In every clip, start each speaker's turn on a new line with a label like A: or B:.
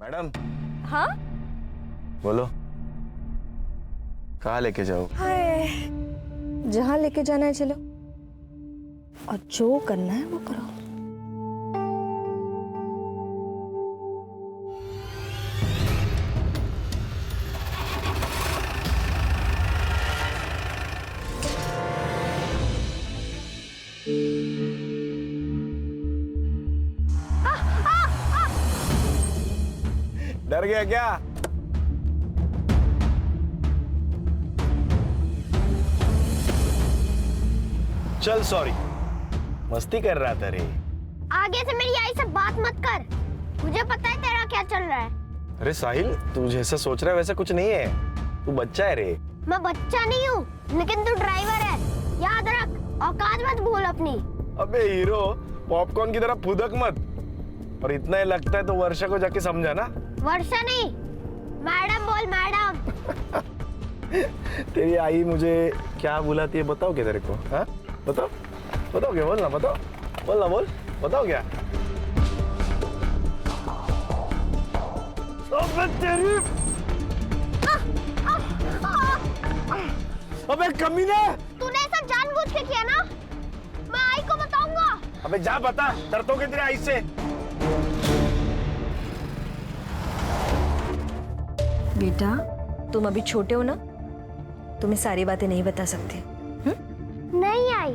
A: Madam.
B: हाँ
A: बोलो, कहाँ लेके जाओ?
B: हाय, जहाँ लेके जाना है चलो, और जो करना है वो करो।
A: डर गया क्या? चल सॉरी, मस्ती कर रहा था रे।
C: आगे से मेरी आई से बात मत कर, मुझे पता है तेरा क्या चल रहा है।
A: अरे साहिल, तू जैसा सोच रहा है वैसा कुछ नहीं है, तू बच्चा है रे।
C: मैं बच्चा नहीं हूँ, लेकिन तू ड्राइवर है, याद रख, औकात मत भूल अपनी।
A: अबे हीरो, पॉपकॉर्न की तरह फुदक मत। और इतना ही लगता है तो वर्षा को जाके समझा ना।
C: वर्षा नहीं, मैडम बोल मैडम।
A: तेरी आई मुझे क्या बुलाती है बताओ क्या तेरे को? हाँ बताओ, बताओ क्या? बोल ना, बताओ, बोल ना, बोल, बताओ क्या? अबे तेरी, अबे कमीने!
C: तूने ऐसा जानबूझ के किया ना? मैं आई को बताऊंगा।
A: अबे जा बता, डरता हूँ तेरी आई से।
B: बेटा, तुम अभी छोटे हो ना, तुम्हें सारी बातें नहीं बता सकते।
C: नहीं आई,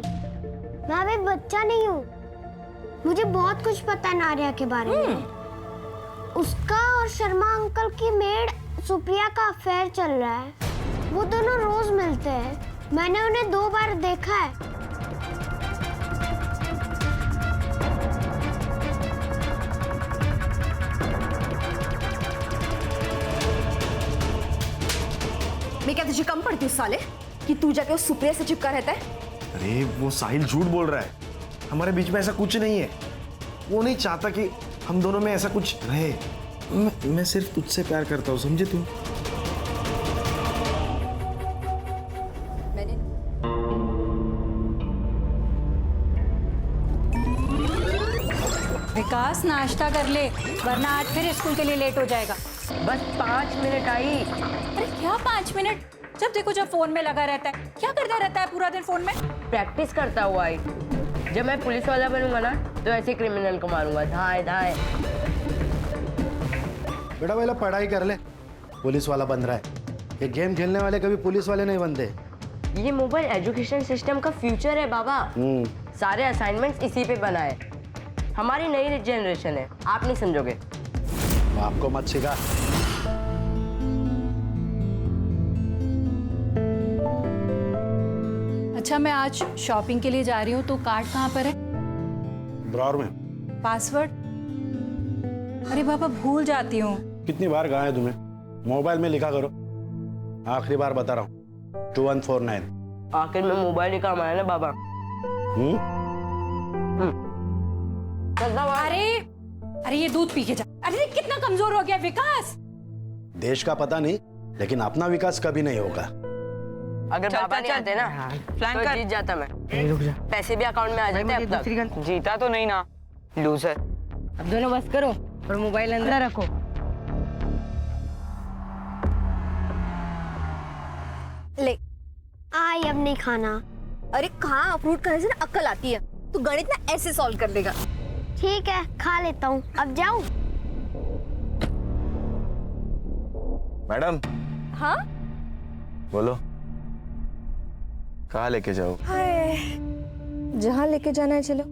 C: मैं अभी बच्चा नहीं हूँ, मुझे बहुत कुछ पता है नारिया के बारे में। उसका और शर्मा अंकल की मेड सुप्रिया का अफेयर चल रहा है। वो दोनों रोज मिलते हैं, मैंने उन्हें 2 बार देखा है।
B: मैं क्या तुझे कम पड़ती हूँ साले कि तू जाके उस सुप्रिया से चिपका रहता है?
A: अरे वो साहिल झूठ बोल रहा है, हमारे बीच में ऐसा कुछ नहीं है। वो नहीं चाहता कि हम दोनों में ऐसा कुछ रहे। मैं सिर्फ तुझसे प्यार करता हूँ, समझे तू?
B: मैंने
D: विकास नाश्ता कर ले, वरना आज फिर स्कूल के लिए लेट हो जाएगा।
E: बस 5 मिनट आई।
D: अरे क्या 5 मिनट? जब देखो जब फोन में लगा रहता है। क्या करता रहता है पूरा दिन फोन में?
E: प्रैक्टिस करता हुआ आई। जब मैं पुलिस वाला बनूंगा ना तो ऐसे क्रिमिनल को मारूंगा, धाए धाए।
F: बेटा पहले पढ़ाई कर ले, पुलिस वाला बन रहा है। ये गेम खेलने वाले कभी पुलिस वाले नहीं बनते।
E: ये मोबाइल एजुकेशन सिस्टम का फ्यूचर है बाबा। सारे असाइनमेंट्स इसी पे बना है। हमारी नई जनरेशन है, आप नहीं समझोगे।
F: आपको मत सिखा।
D: अच्छा, मैं आज शॉपिंग के लिए जा रही हूँ, तो कार्ड कहाँ पर है?
F: ड्रॉअर में।
D: पासवर्ड? अरे बाबा, भूल जाती हूँ।
F: कितनी बार कहा है तुम्हें, मोबाइल में लिखा करो। आखिरी बार बता रहा हूँ, 2149।
E: आखिर में मोबाइल ही काम आया ना बाबा।
D: अरे ये दूध पी के जा। अरे कितना कमजोर हो गया विकास।
F: देश का पता नहीं, लेकिन अपना विकास कभी नहीं होगा।
E: अगर बाबा नहीं आते ना प्लान तो जीत जाता मैं। पैसे भी अकाउंट में आ जाते अब तक।
G: जीता तो नहीं ना, लूजर।
E: अब दोनों बस करो और मोबाइल अंदर रखो।
B: ले।
C: आई अब नहीं खाना।
B: अरे कहाँ, फ्रूट खाने से ना अक्ल आती है। तू गणित ना ऐसे सॉल्व कर देगा।
C: ठीक है, खा लेता हूँ, अब जाऊँ?
A: मैडम।
B: हाँ
A: बोलो, कहाँ लेके जाओ?
B: हाय, जहाँ लेके जाना है चलो,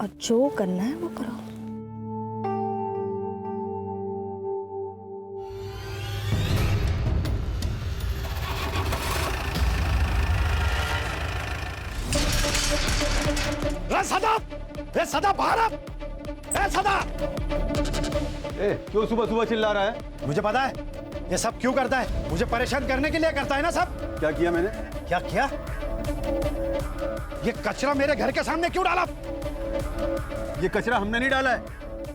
B: और जो करना है वो करो।
F: सदा बाहर आ! सदा!
H: क्यों सुबह सुबह चिल्ला रहा है?
F: मुझे पता है ये सब क्यों करता है। मुझे परेशान करने के लिए करता है ना सब।
H: क्या किया मैंने?
F: क्या किया? ये कचरा मेरे घर के सामने क्यों डाला?
H: ये कचरा हमने नहीं डाला है।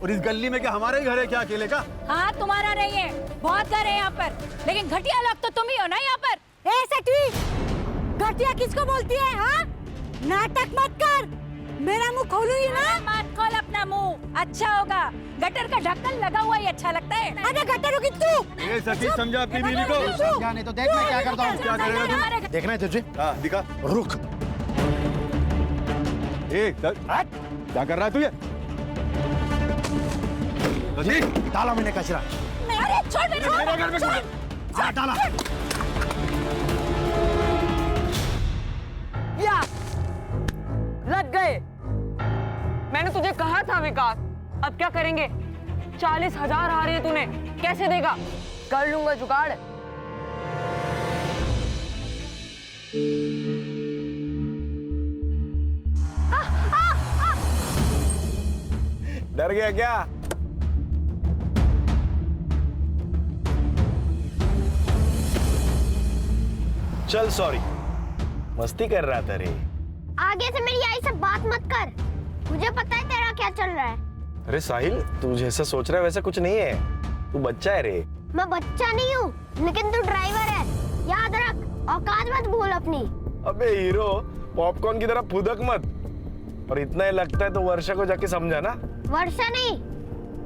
H: और इस गली में क्या हमारा ही घर है क्या अकेले का?
D: हाँ, तुम्हारा नहीं है, बहुत घर है यहाँ पर, लेकिन घटिया लोग तो तुम ही हो ना यहाँ पर।
I: घटिया किसको बोलती है? हाँ, नाटक मत कर।
D: मेरा मुंह खोलूंगी ना? मत खोल अपना मुंह, अच्छा होगा। गटर का ढक्कन लगा हुआ ही अच्छा लगता है। अरे गटर होगी तू।
H: ये सतीश समझा अपनी बीवी को।
F: समझा नहीं तो देख मैं क्या करता हूँ।
H: क्या करेगा तू?
A: देखना है तुझे?
H: हाँ दिखा।
A: रुक।
H: क्या कर रहा है तू ये? सतीश
A: डाला मैंने कचरा।
D: अरे छोड़ मेरे को।
H: मेरे घर में
D: छोड़।
A: हाँ, डाला।
G: या लग गए। मैंने तुझे कहा था विकास, अब क्या करेंगे? 40,000 आ रहे हैं तूने, कैसे देगा?
E: कर लूंगा जुगाड़।
A: डर गया क्या? चल सॉरी, मस्ती कर रहा था रे।
C: आगे से मेरी आई से बात मत कर। मुझे पता है तेरा क्या चल रहा है।
A: अरे साहिल, तू जैसा सोच रहा है वैसा कुछ नहीं है। तू बच्चा है रे।
C: मैं बच्चा नहीं हूँ, लेकिन तू ड्राइवर है, याद रख। औकात मत भूल अपनी।
A: अबे हीरो, पॉपकॉर्न की तरह फुदक मत। और इतना ही लगता है तो वर्षा को जाके समझा ना।
C: वर्षा नहीं,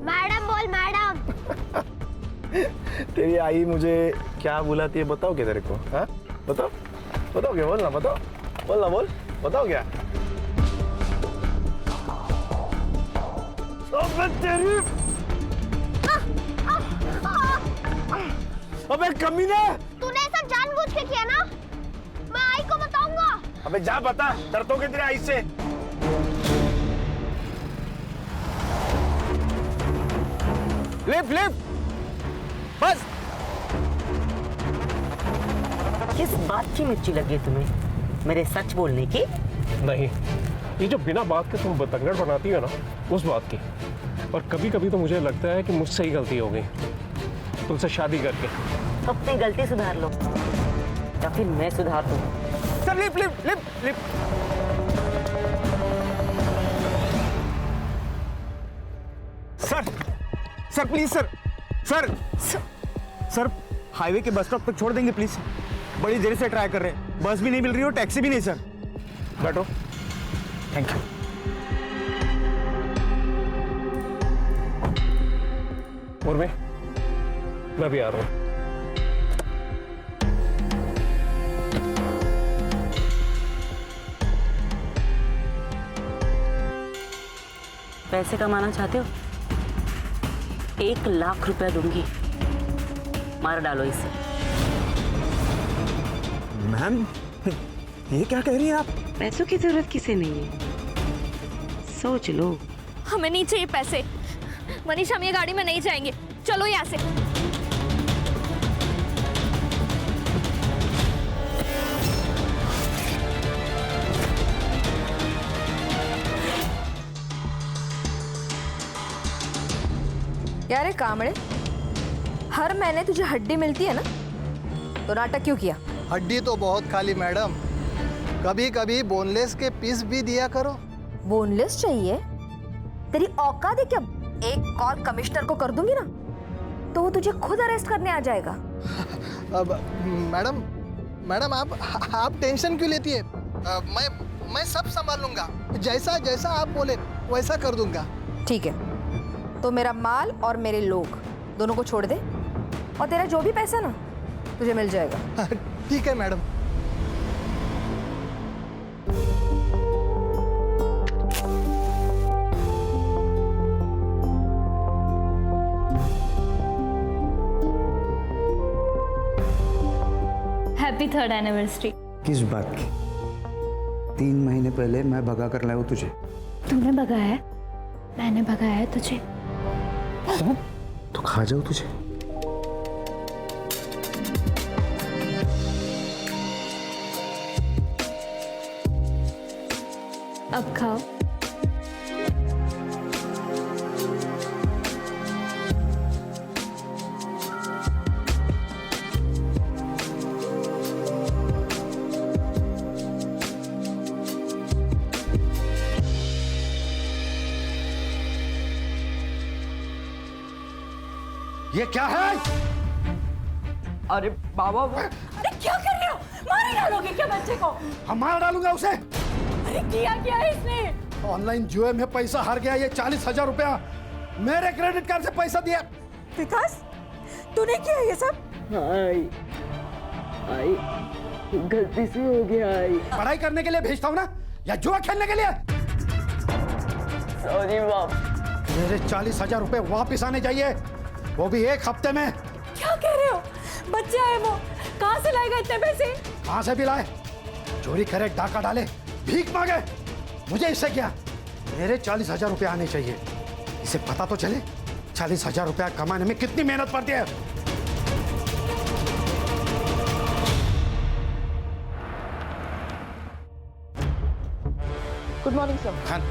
C: मैडम बोल, मैडम।
A: तेरी आई मुझे क्या बुलाती है बताओ क्या तेरे को? हाँ बताओ, बताओ क्या? बोलना, बताओ, बोलना, बोल, बताओ क्या? अबे तेरी, अबे कमीने!
C: तूने ऐसा जानबूझ के किया ना? मैं आई को बताऊंगा।
A: अबे जा बता, डरता हूँ तेरी आई से।
H: लिफ्ट लिफ्ट बस।
I: किस बात की मिर्ची लगी है तुम्हें? मेरे सच बोलने की?
J: नहीं, ये जो बिना बात के तुम बतंगड़ बनाती हो ना, उस बात की। और कभी कभी तो मुझे लगता है कि मुझसे ही गलती हो गई तुमसे शादी करके।
I: अपनी गलती सुधार लो या फिर मैं सुधार दूं।
H: Sir lift lift lift lift. Sir sir please sir sir sir highway के बस स्टॉप तक छोड़ देंगे प्लीज। बड़ी देर से ट्राई कर रहे हैं, बस भी नहीं मिल रही और टैक्सी भी नहीं सर।
J: बैठो।
H: Thank you.
J: और मैं भी आ रहा हूँ।
I: पैसे कमाना चाहते हो? 1 लाख रुपए दूंगी, मार डालो इसे।
H: मैम ये क्या कह रही हैं आप?
I: पैसों की जरूरत किसे नहीं है, सोच लो।
B: हमें नहीं चाहिए पैसे। मनीष, हम ये गाड़ी में नहीं जाएंगे, चलो यहाँ से। क्या रे कामड़े, हर महीने तुझे हड्डी मिलती है ना, तो नाटक क्यों किया?
K: हड्डी तो बहुत खाली मैडम, कभी कभी बोनलेस के पीस भी दिया करो।
B: बोनलेस चाहिए? तेरी औकात है क्या? एक कॉल कमिश्नर को कर दूंगी ना, तो वो तुझे खुद अरेस्ट करने आ जाएगा।
K: अब मैडम मैडम आप टेंशन क्यों लेती है? मैं सब संभाल लूंगा, जैसा जैसा आप बोले वैसा कर दूंगा।
B: ठीक है, तो मेरा माल और मेरे लोग दोनों को छोड़ दे, और तेरा जो भी पैसा ना तुझे मिल जाएगा।
K: ठीक है मैडम।
D: Happy 3rd anniversary.
L: किस बात की? 3 महीने पहले मैं भगा कर लाया हूँ तुझे।
D: तुमने भगाया है? मैंने भगाया है तुझे?
L: तो खा जाओ तुझे।
D: अब खाओ।
F: ये क्या है?
G: अरे बाबा वो
D: अरे क्या कर रहे हो? मार ही डालोगे क्या बच्चे को?
F: हम मार डालूंगा उसे।
D: अरे किया क्या है इसने?
K: ऑनलाइन जुए में पैसा हार गया, ये 40,000 रुपया मेरे क्रेडिट कार्ड से पैसा दिया।
D: विकास तूने किया ये सब?
E: आई गलती से हो गया। आई
K: पढ़ाई करने के लिए भेजता हूँ ना, या जुआ खेलने के लिए?
E: सॉरी बाप।
K: मेरे 40,000 रुपए वापिस आने चाहिए, वो भी 1 हफ्ते में।
D: क्या कह रहे हो? बच्चा है वो, कहाँ से लाएगा इतने पैसे?
K: कहाँ से भी लाए? चोरी करे, डाका डाले, भीख मांगे, मुझे इससे क्या? मेरे 40,000 रुपए आने चाहिए। इसे पता तो चले 40,000 रुपया कमाने में कितनी मेहनत पड़ती है।
E: Good morning sir.
A: खान,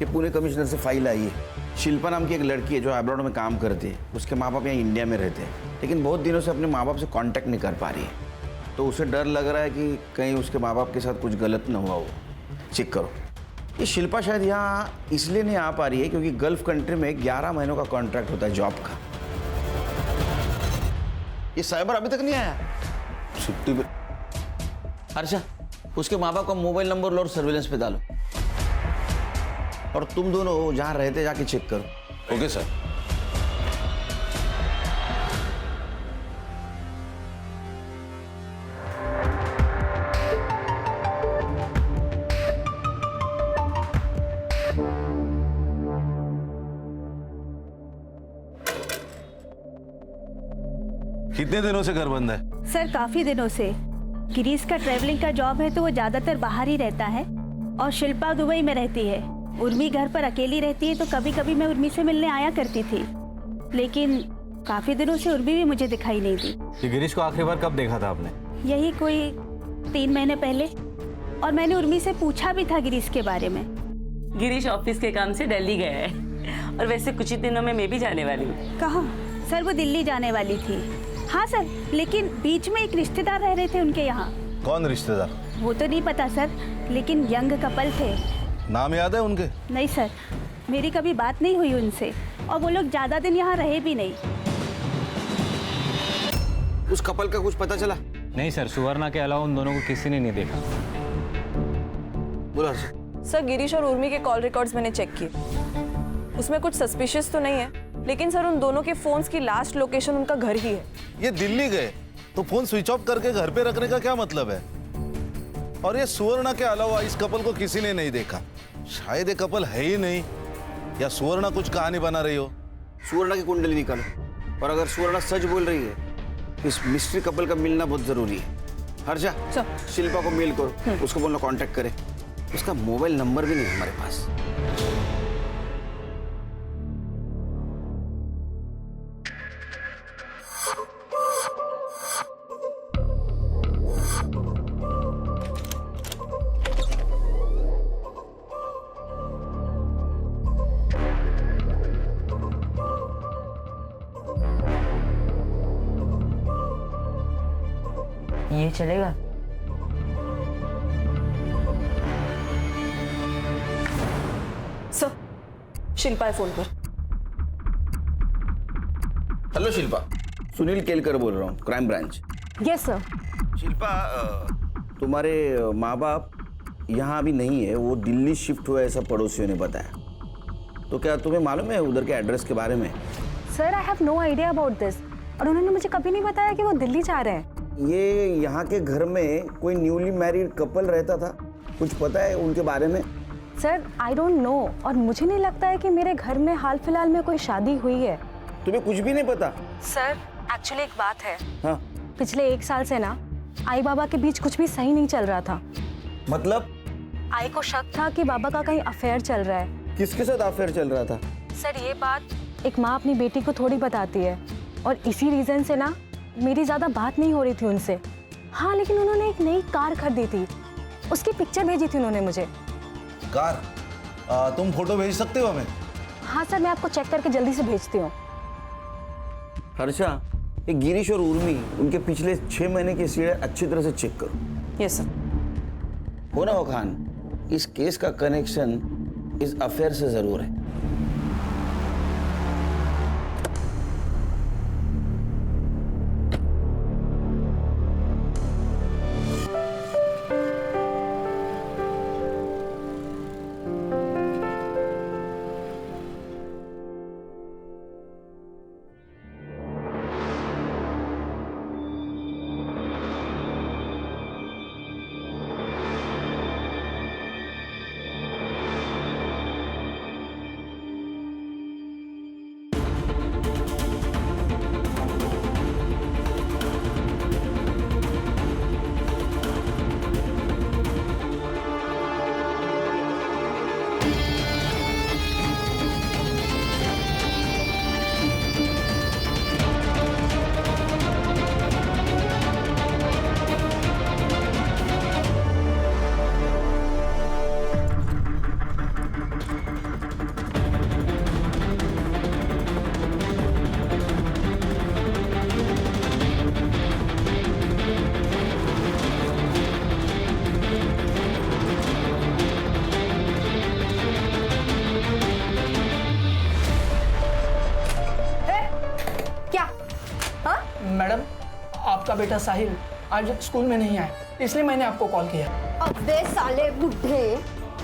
A: ये पुणे कमिश्नर से फाइल आई है। शिल्पा नाम की एक लड़की है जो अब्रॉड में काम करती है। उसके माँ बाप यहाँ इंडिया में रहते हैं, लेकिन बहुत दिनों से अपने माँ बाप से कांटेक्ट नहीं कर पा रही है। तो उसे डर लग रहा है कि कहीं उसके माँ बाप के साथ कुछ गलत ना हुआ हो। चेक करो। ये शिल्पा शायद यहाँ इसलिए नहीं आ पा रही है क्योंकि गल्फ कंट्री में 11 महीनों का कॉन्ट्रैक्ट होता है जॉब का। ये साइबर अभी तक नहीं आया छुट्टी पे। हर्षा, उसके माँ बाप का मोबाइल नंबर लो और सर्विलेंस पे डालो, और तुम दोनों जहां रहते जाके चेक करो। Okay sir.
F: कितने दिनों से घर बंद है?
D: सर काफी दिनों से। गिरीश का ट्रैवलिंग का जॉब है तो वो ज्यादातर बाहर ही रहता है, और शिल्पा दुबई में रहती है। उर्मी घर पर अकेली रहती है, तो कभी कभी मैं उर्मी से मिलने आया करती थी, लेकिन काफी दिनों से उर्मी भी मुझे दिखाई नहीं दी।
H: ये गिरीश को आखिरी बार कब देखा था आपने?
D: यही कोई 3 महीने पहले, और मैंने उर्मी से पूछा भी था गिरीश के बारे में।
E: गिरीश ऑफिस के काम से दिल्ली गया है, और वैसे कुछ ही दिनों में मैं भी जाने वाली हूँ।
D: कहाँ? सर वो दिल्ली जाने वाली थी। हाँ सर, लेकिन बीच में एक रिश्तेदार रह रहे थे उनके यहाँ।
F: कौन रिश्तेदार?
D: वो तो नहीं पता सर, लेकिन यंग कपल थे।
F: नाम याद है उनके?
D: नहीं सर, मेरी कभी बात नहीं हुई उनसे, और वो लोग ज्यादा दिन यहाँ रहे भी नहीं।
A: उस कपल का कुछ पता चला?
H: नहीं सर, सुवर्णा के अलावा उन दोनों को किसी ने नहीं देखा।
A: बोला हर्षा।
M: सर गिरीश और उर्मी के कॉल रिकॉर्ड्स मैंने चेक किए, उसमें कुछ सस्पिशियस तो नहीं है, लेकिन सर उन दोनों के फोन्स की लास्ट लोकेशन उनका घर ही है।
F: ये दिल्ली गए तो फोन स्विच ऑफ करके घर पे रखने का क्या मतलब है? और ये सुवर्णा के अलावा इस कपल को किसी ने नहीं देखा। शायद ये कपल है ही नहीं, या सुवर्णा कुछ कहानी बना रही हो।
A: सुवर्णा की कुंडली निकालो, और अगर सुवर्णा सच बोल रही है, इस मिस्ट्री कपल का मिलना बहुत जरूरी है। हर्षा, शिल्पा को मेल करो, उसको बोलना कांटेक्ट करे। उसका मोबाइल नंबर भी नहीं हमारे पास।
E: ये चलेगा?
M: सर, शिल्पा है फोन पर।
A: हेलो शिल्पा, सुनील केलकर बोल रहा हूँ, crime branch.
M: Yes sir.
A: Shilpa, तुम्हारे माँ बाप यहाँ अभी नहीं है, वो दिल्ली शिफ्ट हुआ ऐसा पड़ोसियों ने बताया। तो क्या तुम्हें मालूम है उधर के एड्रेस के बारे में?
B: Sir I have no idea about this, और उन्होंने मुझे कभी नहीं बताया कि वो दिल्ली जा रहे हैं।
A: ये यहाँ के घर में कोई न्यूली मैरिड कपल रहता था, कुछ पता है उनके बारे में?
B: सर आई डोंट नो, और मुझे नहीं लगता है कि मेरे घर में हाल फिलहाल में कोई शादी हुई है।
A: तुम्हें कुछ भी नहीं पता?
B: सर एक्चुअली एक बात है।
A: हाँ?
B: पिछले 1 साल से ना आई बाबा के बीच कुछ भी सही नहीं चल रहा था।
A: मतलब?
B: आई को शक था कि बाबा का कहीं अफेयर चल रहा है।
A: किसके साथ अफेयर चल रहा था?
B: सर ये बात एक माँ अपनी बेटी को थोड़ी बताती है, और इसी रीजन से ना मेरी ज्यादा बात नहीं हो रही थी उनसे। हाँ, लेकिन उन्होंने एक नई कार खरीदी थी, उसकी पिक्चर भेजी थी उन्होंने मुझे।
F: कार? तुम फोटो भेज सकते हो हमें?
B: हाँ सर, मैं आपको चेक करके जल्दी से भेजती हूँ।
A: हर्षा, ये गिरीश और उर्मी, उनके पिछले 6 महीने की सीढ़ी अच्छी तरह से चेक करो।
M: Yes sir.
A: हो ना हो खान, इस केस का कनेक्शन इस अफेयर से जरूर है।
N: आपका बेटा साहिल आज स्कूल में नहीं आया, इसलिए मैंने आपको कॉल किया।
C: अबे साले बुड्ढे,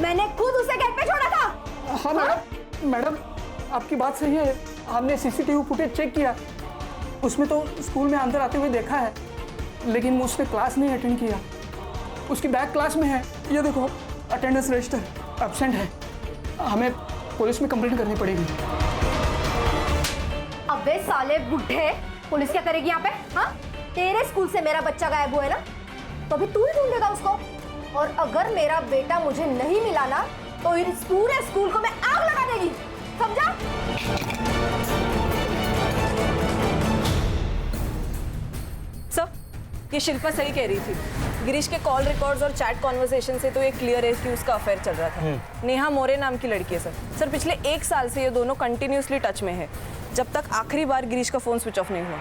C: मैंने खुद उसे गेट पे छोड़ा था।
N: हाँ मैडम, आपकी बात सही है। हमने सीसीटीवी फुटेज चेक किया, उसमें तो स्कूल में अंदर आते हुए देखा है, लेकिन उसने क्लास नहीं अटेंड किया। उसकी बैक क्लास में है, ये देखो अटेंडेंस रजिस्टर एब्सेंट है। हमें पुलिस में कंप्लेंट करनी पड़ेगी।
C: अबे साले बुड्ढे, पुलिस क्या करेगी यहाँ पे? हाँ, तेरे स्कूल से मेरा बच्चा गायब हुआ है ना, तो अभी तू ही ढूंढेगा उसको। और अगर मेरा बेटा मुझे नहीं मिला ना, तो इस पूरे स्कूल को मैं आग लगा देगी, समझा?
M: सर, ये शिल्पा सही कह रही थी। गिरीश के कॉल रिकॉर्ड्स और चैट कॉन्वर्सेशन से तो ये क्लियर है कि उसका अफेयर चल रहा था। नेहा मोरे नाम की लड़की है सर। पिछले 1 साल से ये दोनों कंटिन्यूसली टच में है, जब तक आखिरी बार गिरीश का फोन स्विच ऑफ नहीं हुआ।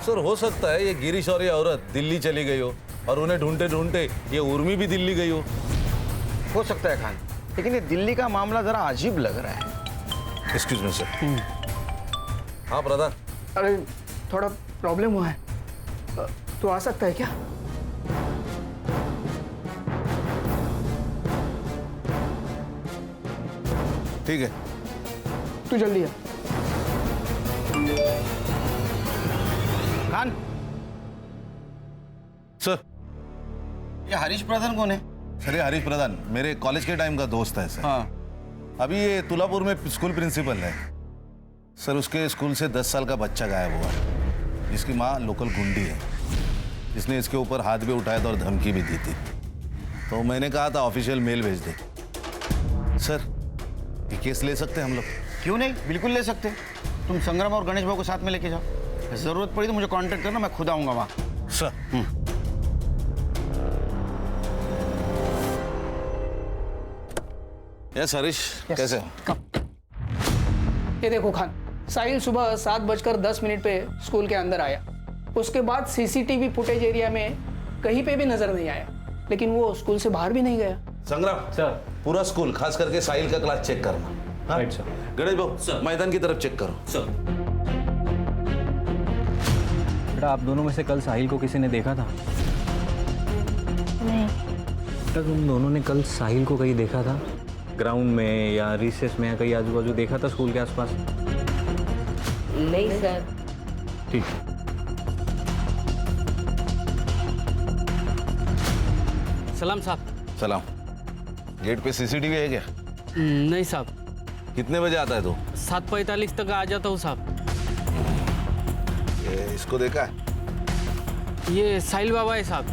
F: सर हो सकता है ये गिरीश और ये औरत दिल्ली चली गई हो और उन्हें ढूंढते ढूंढते ये उर्मी भी दिल्ली गई हो
A: सकता है खान, लेकिन ये दिल्ली का मामला जरा अजीब लग रहा है।
F: Excuse me sir. हाँ ब्रदर।
N: अरे थोड़ा प्रॉब्लम हुआ है, तो आ सकता है क्या?
F: ठीक है,
N: तू जल्दी आ।
A: खान
F: सर।
A: ये हरीश प्रधान कौन है?
F: सर ये हरीश प्रधान मेरे कॉलेज के टाइम का दोस्त है सर।
A: हाँ।
F: अभी ये तुलापुर में स्कूल प्रिंसिपल है सर। उसके स्कूल से 10 साल का बच्चा गायब हुआ है, जिसकी माँ लोकल गुंडी है, जिसने इसके ऊपर हाथ भी उठाया था और धमकी भी दी थी। तो मैंने कहा था ऑफिशियल मेल भेज दे। सर ये केस ले सकते हैं हम लोग?
A: क्यों नहीं, बिल्कुल ले सकते। तुम संग्राम और गणेश भाई को साथ में लेके जाओ, जरूरत पड़ी तो मुझे कांटेक्ट करना, मैं खुद आऊंगा वहाँ।
F: सर। यस हरीश, कैसे हो?
N: ये देखो खान, साहिल सुबह 7:10 पे स्कूल के अंदर आया। उसके बाद सीसीटीवी फुटेज एरिया में कहीं पे भी नजर नहीं आया, लेकिन वो स्कूल से बाहर भी नहीं गया।
F: संग्राम सर, पूरा स्कूल खास करके साहिल का क्लास चेक करना। Right sir. गणेश भाऊ मैदान की तरफ चेक करो। सर।
H: बेटा आप दोनों में से कल साहिल को किसी ने देखा था?
B: नहीं।
H: बेटा तुम दोनों ने कल साहिल को कहीं देखा था? ग्राउंड में या रिसेस में या कहीं आजू बाजू देखा था स्कूल के आसपास?
E: नहीं सर।
H: ठीक।
O: सलाम साहब।
F: सलाम। गेट पे सीसीटीवी है क्या?
O: नहीं साहब।
F: कितने बजे आता है तू?
O: 7:45 तक आ जाता हूँ साहब।
F: इसको देखा है?
O: ये साहिल बाबा है साहब,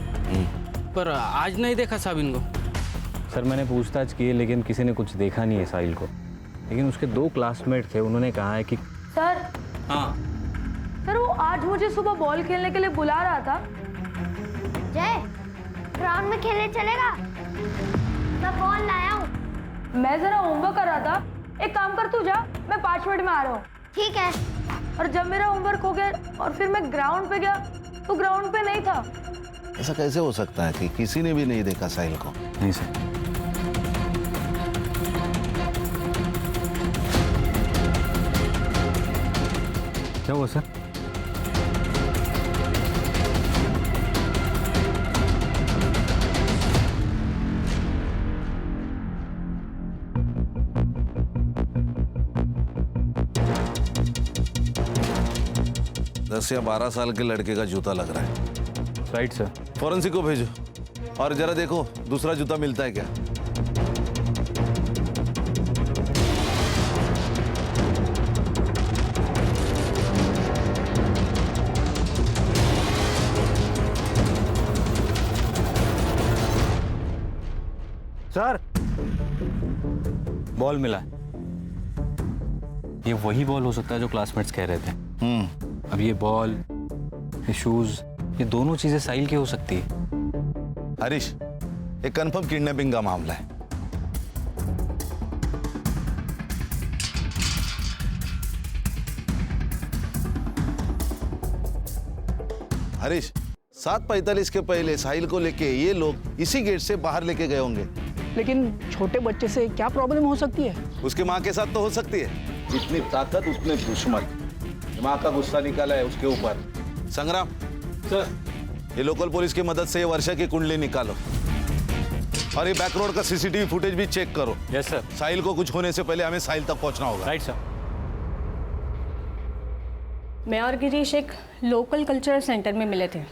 O: पर आज नहीं देखा साहब इनको।
H: सर मैंने पूछताछ की है, लेकिन किसी ने कुछ देखा नहीं है साहिल को। लेकिन उसके 2 क्लासमेट थे, उन्होंने कहा है कि
P: सर।
O: हाँ
P: सर वो आज मुझे सुबह बॉल खेलने के लिए बुला रहा था।
C: जय, ग्राउंड में खेलने चलेगा? मैं बॉल लाया हूँ।
P: मैं जरा होमवर्क कर रहा था, एक काम कर तू जा, मैं 5 मिनट में आ रहा हूँ।
C: ठीक है।
P: और जब मेरा होमवर्क हो गया और फिर मैं ग्राउंड पे गया तो ग्राउंड पे नहीं था।
F: ऐसा कैसे हो सकता है कि किसी ने भी नहीं देखा साहिल को?
H: नहीं सर। क्या हुआ सर?
F: दस या 12 साल के लड़के का जूता लग रहा है।
H: Right sir.
F: फॉरेंसिक को भेजो और जरा देखो दूसरा जूता मिलता है क्या।
H: सर बॉल मिला है। ये वही बॉल हो सकता है जो क्लासमेट्स कह रहे थे। अब ये बॉल, ये शूज, ये दोनों चीजें साहिल की हो सकती है।
F: हरीश, ये कंफर्म किडनैपिंग का मामला है। हरीश, 7:45 के पहले साहिल को लेके ये लोग इसी गेट से बाहर लेके गए होंगे।
N: लेकिन छोटे बच्चे से क्या प्रॉब्लम हो सकती है?
F: उसके माँ के साथ तो हो सकती है। जितनी ताकत उतने दुश्मन। माँ का गुस्सा निकाला है उसके ऊपर। संग्राम,
J: सर
F: ये लोकल पुलिस की मदद से ये वर्षा की कुंडली निकालो और ये बैक रोड का सीसीटीवी फुटेज भी चेक करो।
J: Yes sir.
F: साहिल को कुछ होने से पहले हमें साहिल तक पहुंचना होगा।
J: Right sir.
D: मैं और गिरीश एक लोकल कल्चरल सेंटर में मिले थे।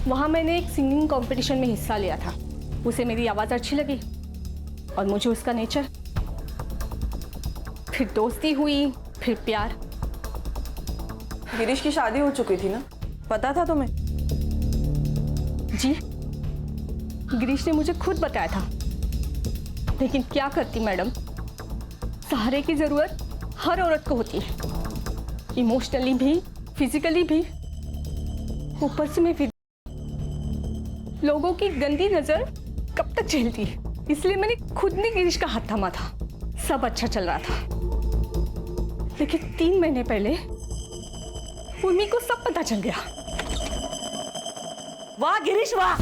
D: वहाँ मैंने एक सिंगिंग कंपटीशन में हिस्सा लिया था। उसे मेरी आवाज़ अच्छी लगी और मुझे उसका नेचर। फिर दोस्ती हुई, फिर प्यार।
M: गिरीश की शादी हो चुकी थी ना, पता था तुम्हें?
D: जी, गिरीश ने मुझे खुद बताया था। लेकिन क्या करती मैडम, सहारे की जरूरत हर औरत को होती है, इमोशनली भी, फिजिकली भी। ऊपर से मैं लोगों की गंदी नजर कब तक झेलती है, इसलिए मैंने खुद ने गिरीश का हाथ थामा था। सब अच्छा चल रहा था, लेकिन 3 महीने पहले उर्मी को सब पता चल गया।
I: वाह गिरीश वाह,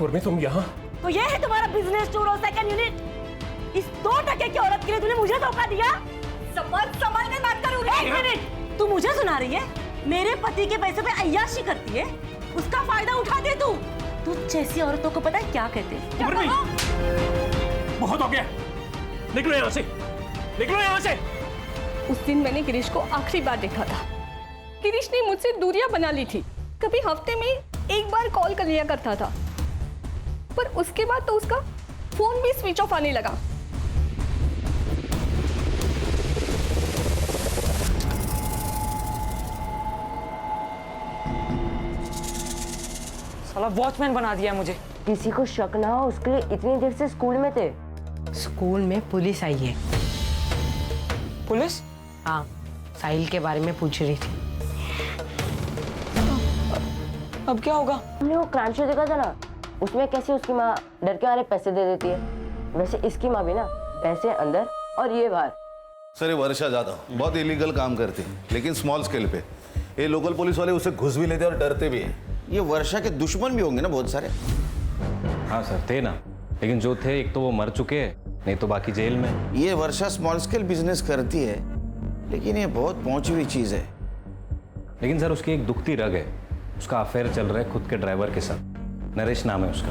J: उर्मी तुम यहाँ?
I: तो ये है तुम्हारा बिजनेस टूर और सेकंड यूनिट। इस 2 टके की औरत के लिए तूने मुझे धोखा दिया। संभल के बात करूँ। 1 मिनट, तू मुझे सुना रही है? मेरे पति के पैसे पे अय्याशी करती है, उसका फायदा उठाते तू जैसी औरतों को पता है क्या कहते हैं?
J: उर्मी, बहुत हो गया, निकलो यहाँ से, निकलो यहाँ से।
D: उस दिन मैंने गिरीश को आखिरी बार देखा था। गिरीश ने मुझसे दूरियां बना ली थी। कभी हफ्ते में 1 बार कॉल कर लिया करता था, पर उसके बाद तो उसका फोन भी स्विच ऑफ आने लगा।
G: साला वॉचमैन बना दिया मुझे।
E: किसी को शक ना हो उसके लिए इतनी देर से स्कूल में थे।
I: स्कूल में पुलिस आई है।
G: पुलिस?
I: हाँ, साहिल के बारे में पूछ रही थी।
G: अब क्या होगा?
E: हमने वो क्राइम शो देखा था ना, उसमें कैसे उसकी माँ डर के मारे पैसे दे देती है, वैसे इसकी माँ भी ना पैसे अंदर और ये बाहर।
F: सर ये वर्षा ज्यादा बहुत इलीगल काम करती है, लेकिन स्मॉल स्केल पे। ये लोकल पुलिस वाले उसे घुस भी लेते और डरते भी हैं।
A: ये वर्षा के दुश्मन भी होंगे ना बहुत सारे।
Q: हाँ सर थे ना, लेकिन जो थे एक तो वो मर चुके हैं, नहीं तो बाकी जेल में।
A: ये वर्षा स्मॉल स्केल बिजनेस करती है, लेकिन ये बहुत पहुंची हुई चीज है।
Q: लेकिन सर उसकी एक दुखती रग है, उसका अफेयर चल रहा है खुद के ड्राइवर के साथ। नरेश नाम है उसका।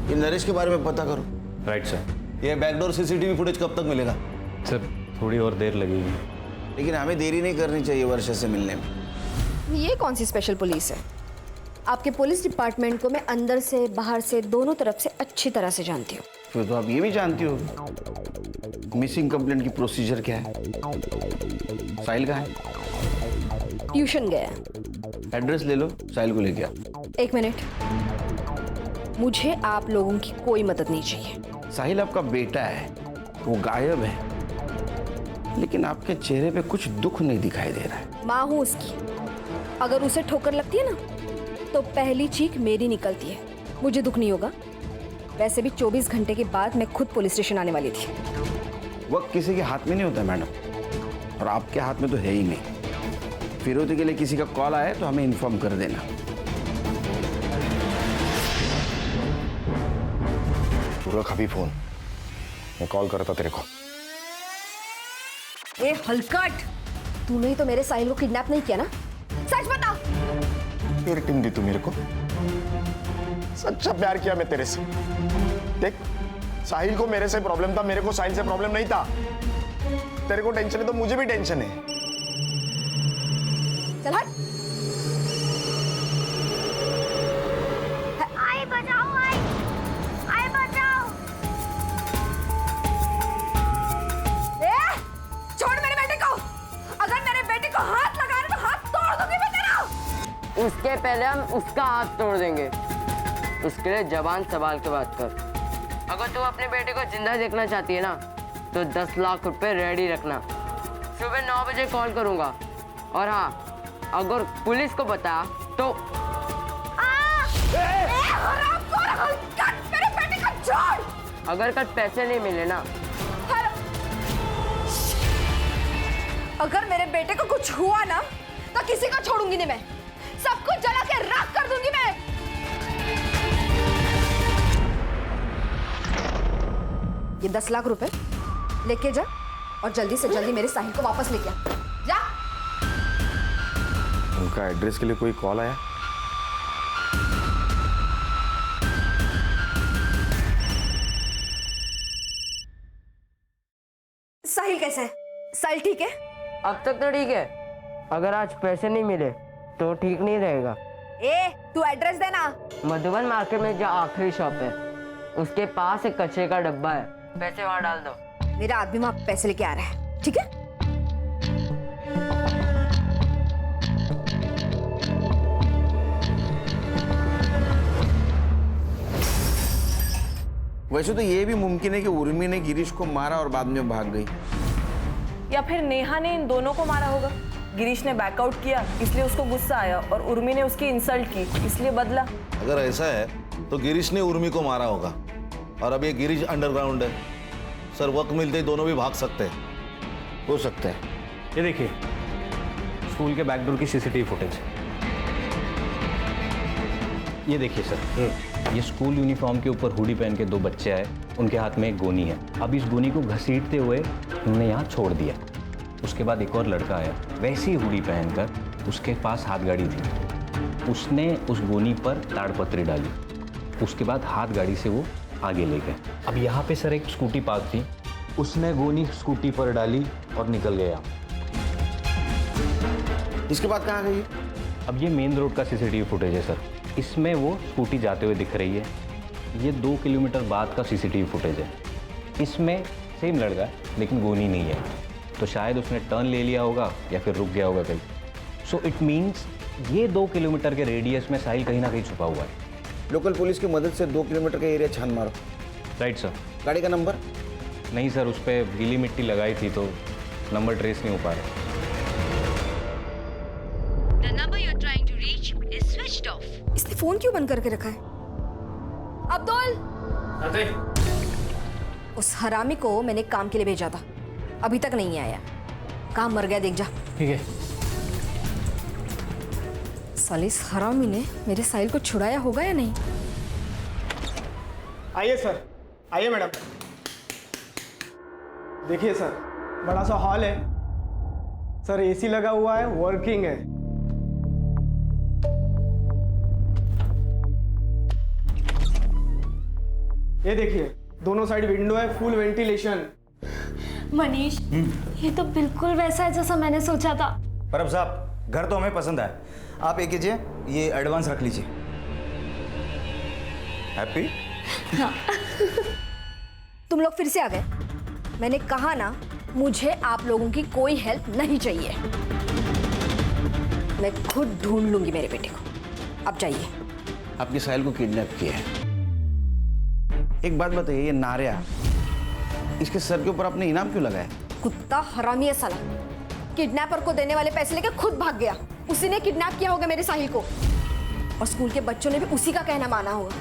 A: ये नरेश के बारे में पता करो।
Q: Right sir.
F: ये बैकडोर सीसीटीवी फुटेज कब तक मिलेगा?
Q: सर थोड़ी और देर लगेगी,
A: लेकिन हमें देरी नहीं करनी चाहिए वर्षा से मिलने में।
B: ये कौन सी स्पेशल पुलिस है? आपके पुलिस डिपार्टमेंट को मैं अंदर से बाहर से दोनों तरफ से अच्छी तरह से जानती हूँ।
A: फिर तो आप ये भी जानती हो मिसिंग कंप्लेंट की प्रोसीजर क्या है। साहिल कहाँ है?
B: ट्यूशन गया है।
A: एड्रेस ले लो, साहिल को लेके आओ।
B: 1 मिनट, मुझे आप लोगों की कोई मदद नहीं चाहिए।
A: साहिल आपका बेटा है, वो गायब है, लेकिन आपके चेहरे पे कुछ दुख नहीं दिखाई दे रहा है।
B: माँ हूँ उसकी, अगर उसे ठोकर लगती है ना तो पहली चीख मेरी निकलती है, मुझे दुख नहीं होगा। वैसे भी 24 घंटे के बाद मैं खुद पुलिस स्टेशन आने वाली थी।
A: वक्त किसी के हाथ में नहीं होता मैडम, और आपके हाथ में तो है ही नहीं। फिरौती के लिए किसी का कॉल आए तो हमें इन्फॉर्म कर देना।
K: तू रख अभी फोन, मैं कॉल करता तेरे को।
B: ए हलकट, तूने ही तो मेरे साहिल को किडनैप नहीं किया ना? सच बता।
K: फिर टिम दी तू मेरे को। सच्चा प्यार किया मैं तेरे से। देख, साहिल को मेरे से प्रॉब्लम था, मेरे को साहिल से प्रॉब्लम नहीं था। तेरे को टेंशन है तो मुझे भी टेंशन है।
B: चल हट।
C: आई बचाओ, आई बचाओ।
B: ए, छोड़ मेरे बेटे को। अगर मेरे बेटे को हाथ लगा रहे तो हाथ तोड़ दूंगी मैं तेरा।
E: उसके पहले हम उसका हाथ तोड़ देंगे। उसके लिए जबान संभाल के बात कर। अगर तू अपने बेटे को जिंदा देखना चाहती है ना, तो 10 लाख रुपए रेडी रखना। सुबह 9 बजे कॉल करूंगा। और हाँ, अगर पुलिस को बता तो
B: मेरे बेटे को छोड़।
E: अगर कल पैसे नहीं मिले ना,
B: अगर मेरे बेटे को कुछ हुआ ना तो किसी को छोड़ूंगी नहीं मैं। सब कुछ जला के राख कर दूंगी मैं। ये 10 लाख रुपए लेके जा और जल्दी से जल्दी मेरे साहिल को वापस लेके आ। जा।
A: उनका एड्रेस के लिए कोई कॉल आया?
I: साहिल कैसा है? साहिल ठीक है?
E: अब तक तो ठीक है, अगर आज पैसे नहीं मिले तो ठीक नहीं रहेगा।
I: ए, तू एड्रेस देना।
E: मधुबन मार्केट में जो आखिरी शॉप है उसके पास एक कचरे का डब्बा है, पैसे वहां डाल दो।
I: मेरा आदमी वहां पैसे लेके आ रहा है, ठीक है?
A: वैसे तो ये भी मुमकिन है कि उर्मी ने गिरीश को मारा और बाद में भाग गई,
M: या फिर नेहा ने इन दोनों को मारा होगा। गिरीश ने बैकआउट किया इसलिए उसको गुस्सा आया और उर्मी ने उसकी इंसल्ट की इसलिए बदला।
F: अगर ऐसा है तो गिरीश ने उर्मी को मारा होगा, और अब ये गिरीश अंडरग्राउंड है सर, वक्त मिलते ही दोनों भी भाग सकते हैं।
A: हो सकता है।
Q: ये देखिए स्कूल के बैकडोर की सीसीटीवी फुटेज। ये देखिए सर, ये स्कूल यूनिफॉर्म के ऊपर हुडी पहन के दो बच्चे आए, उनके हाथ में एक गोनी है। अब इस गोनी को घसीटते हुए उन्होंने यहाँ छोड़ दिया। उसके बाद एक और लड़का आया, वैसी हुडी पहनकर, उसके पास हाथ गाड़ी थी, उसने उस गोनी पर ताड़पत्री डाली। उसके बाद हाथ गाड़ी से वो आगे ले गए। अब यहाँ पे सर एक स्कूटी पार्क थी, उसने गोनी स्कूटी पर डाली और निकल गया।
A: इसके बाद कहाँ गई?
Q: अब ये मेन रोड का सीसीटीवी फुटेज है सर, इसमें वो स्कूटी जाते हुए दिख रही है। ये 2 किलोमीटर बाद का सीसीटीवी फुटेज है, इसमें सेम लड़का है लेकिन गोनी नहीं है, तो शायद उसने टर्न ले लिया होगा या फिर रुक गया होगा कहीं। सो इट मीन्स ये 2 किलोमीटर के रेडियस में साहिल कहीं ना कहीं छुपा हुआ है।
A: लोकल पुलिस की मदद से 2 किलोमीटर का एरिया छान मारो।
Q: Right sir.
A: गाड़ी का नंबर?
Q: नहीं सर, उस पर गीली मिट्टी लगाई थी तो नंबर ट्रेस नहीं हो पा रहा।
I: इसने फोन क्यों बंद करके रखा है? अब्दुल, उस हरामी को मैंने काम के लिए भेजा था, अभी तक नहीं आया। काम मर गया, देख जा।
O: ठीक है।
I: साले इस हरामी ने मेरे साहिल को छुड़ाया होगा या नहीं?
N: आइए सर, आइए मैडम। देखिए सर, बड़ा सा हॉल है सर, एसी लगा हुआ है, वर्किंग है। ये देखिए दोनों साइड विंडो है, फुल वेंटिलेशन।
P: मनीष, ये तो बिल्कुल वैसा है जैसा मैंने सोचा था।
H: परब साहब, घर तो हमें पसंद है। आप ये कीजिए, ये एडवांस रख लीजिए। हैप्पी?
P: हाँ।
I: तुम लोग फिर से आ गए। मैंने कहा ना, मुझे आप लोगों की कोई हेल्प नहीं चाहिए। मैं खुद ढूंढ लूंगी मेरे बेटे को। अब जाइए।
A: आपके साहिल को किडनैप किया है। एक बात बताइए, ये नारिया, इसके सर के ऊपर आपने इनाम क्यों लगाया?
I: कुत्ता हरामी है साला। किडनैपर को देने वाले पैसे लेके खुद भाग गया। उसी ने किडनैप किया होगा मेरे साहिल को, और स्कूल के बच्चों ने भी उसी का कहना माना होगा।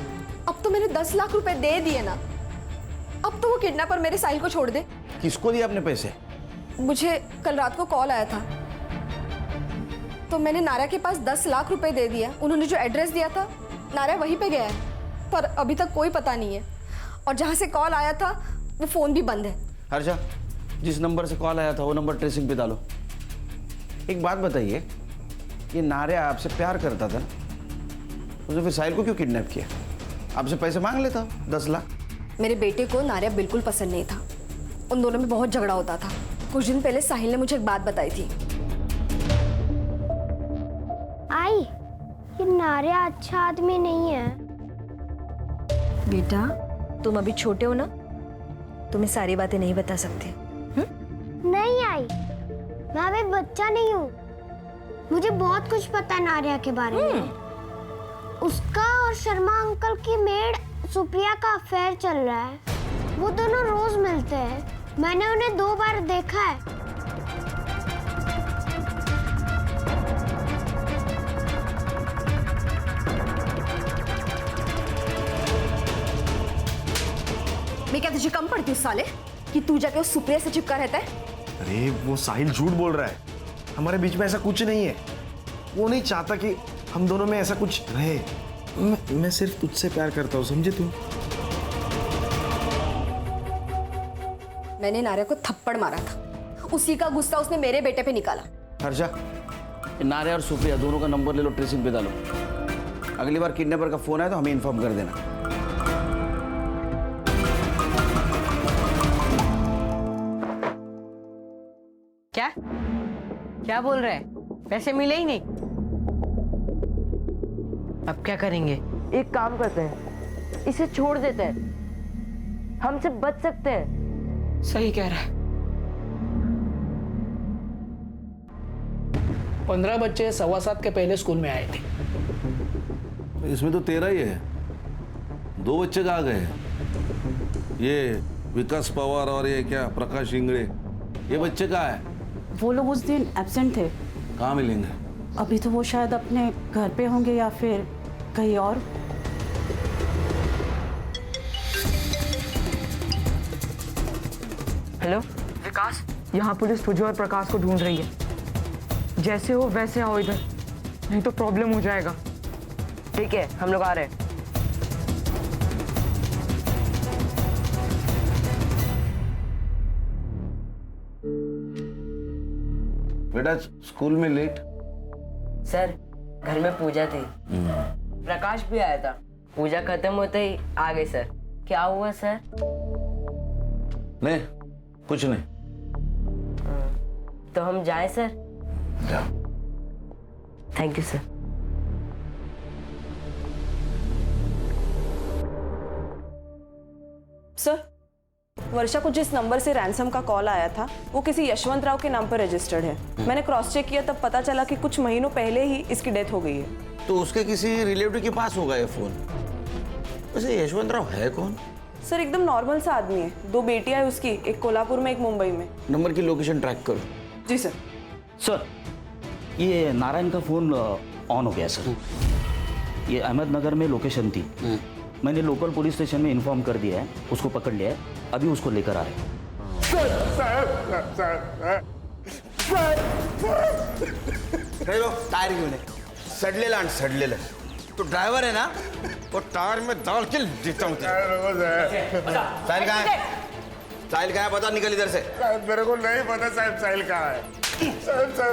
I: अब तो मैंने 10 लाख रुपए दे दिए ना, अब तो वो किडनैपर मेरे साहिल को छोड़ दे।
A: किसको दिए आपने पैसे?
I: मुझे कल रात को कॉल आया था, तो मैंने नारिया के पास 10 लाख रुपए दे दिया। उन्होंने जो एड्रेस दिया था, नारिया वहीं पे गया है, पर अभी तक कोई पता नहीं है। और जहाँ से कॉल आया था वो फ़ोन भी बंद है।
A: हर्षा, जिस नंबर से कॉल आया था वो नंबर ट्रेसिंग पे डालो। एक बात बताइए, ये नारिया आपसे प्यार करता था, उसने फिर साहिल को क्यों किडनैप किया? आपसे पैसे मांग लेता 10 लाख।
I: मेरे बेटे को नारिया बिल्कुल पसंद नहीं था, उन दोनों में बहुत झगड़ा होता था। कुछ दिन पहले साहिल ने मुझे एक बात बताई थी।
C: आई, ये नारिया अच्छा आदमी नहीं है।
I: बेटा, तुम अभी छोटे हो ना, तुम्हें सारी बातें नहीं बता सकते।
C: नहीं आई, मैं अभी बच्चा नहीं हूँ, मुझे बहुत कुछ पता है नारिया के बारे में। उसका और शर्मा अंकल की मेड सुप्रिया का अफेयर चल रहा है। वो दोनों रोज मिलते हैं, मैंने उन्हें 2 बार देखा है।
I: मैं क्या तुझे कम पड़ती हूँ साले, कि तू जाके उस सुप्रिया से चिपका रहता है?
R: अरे वो साहिल झूठ बोल रहा है, हमारे बीच में ऐसा कुछ नहीं है। वो नहीं चाहता कि हम दोनों में ऐसा कुछ रहे। मैं सिर्फ तुझसे प्यार करता हूँ, समझे तू?
I: मैंने नारिया को थप्पड़ मारा था, उसी का गुस्सा उसने मेरे बेटे पे निकाला।
A: हर्षा, नारे और सुप्रिया दोनों का नंबर ले लो, ट्रेसिंग पे डालो। अगली बार किडनैपर का फोन आए तो हमें इन्फॉर्म कर देना।
E: क्या क्या बोल रहे हैं? पैसे मिले ही नहीं। अब क्या करेंगे? एक काम करते हैं, इसे छोड़ देते हैं, हमसे बच सकते हैं।
N: सही कह रहा है। 15 बच्चे 7:15 के पहले स्कूल में आए थे।
F: इसमें तो 13 ही है, 2 बच्चे कहाँ गए? ये विकास पवार और ये क्या प्रकाश इंगड़े, ये बच्चे कहाँ है?
S: वो लोग उस दिन एब्सेंट थे।
F: कहाँ मिलेंगे?
S: अभी तो वो शायद अपने घर पे होंगे या फिर कहीं और।
G: हेलो विकास, यहाँ पुलिस तुझे और प्रकाश को ढूंढ रही है। जैसे हो वैसे आओ इधर, नहीं तो प्रॉब्लम हो जाएगा। ठीक है, हम लोग आ रहे हैं।
F: बेटा स्कूल में लेट?
E: सर घर में पूजा थी, प्रकाश भी आया था। पूजा खत्म होते ही आ गए सर। क्या हुआ सर?
F: नहीं कुछ नहीं।
E: तो हम जाएं सर?
F: जाओ।
E: Thank you sir.
M: सर, वर्षा को जिस नंबर से रैंसम का कॉल आया था वो किसी यशवंत राव के नाम पर रजिस्टर्ड है। मैंने क्रॉस चेक किया, तब पता चला कि कुछ महीनों पहले ही इसकी डेथ हो गई है।
A: तो उसके किसी रिलेटिव के पास होगा ये फोन। वैसे यशवंत राव है कौन?
M: सर एकदम नॉर्मल सा आदमी है। 2 बेटियां है उसकी, एक कोल्हापुर में, एक मुंबई में।
A: नंबर की लोकेशन ट्रैक करो।
M: जी सर।
T: सर ये नारायण का फोन ऑन हो गया सर। ये अहमदनगर में लोकेशन थी, मैंने लोकल पुलिस स्टेशन में इन्फॉर्म कर दिया है, उसको पकड़ लिया है, अभी उसको लेकर आ रहे हैं।
A: टायर क्यों नहीं? सडलेला तो ड्राइवर है ना, वो टायर में डाल के देता हूँ। साहिल कहाँ है? साहिल कहाँ है? पता, निकल इधर से।
R: मेरे को नहीं पता साहब साहिल कहाँ है। साहब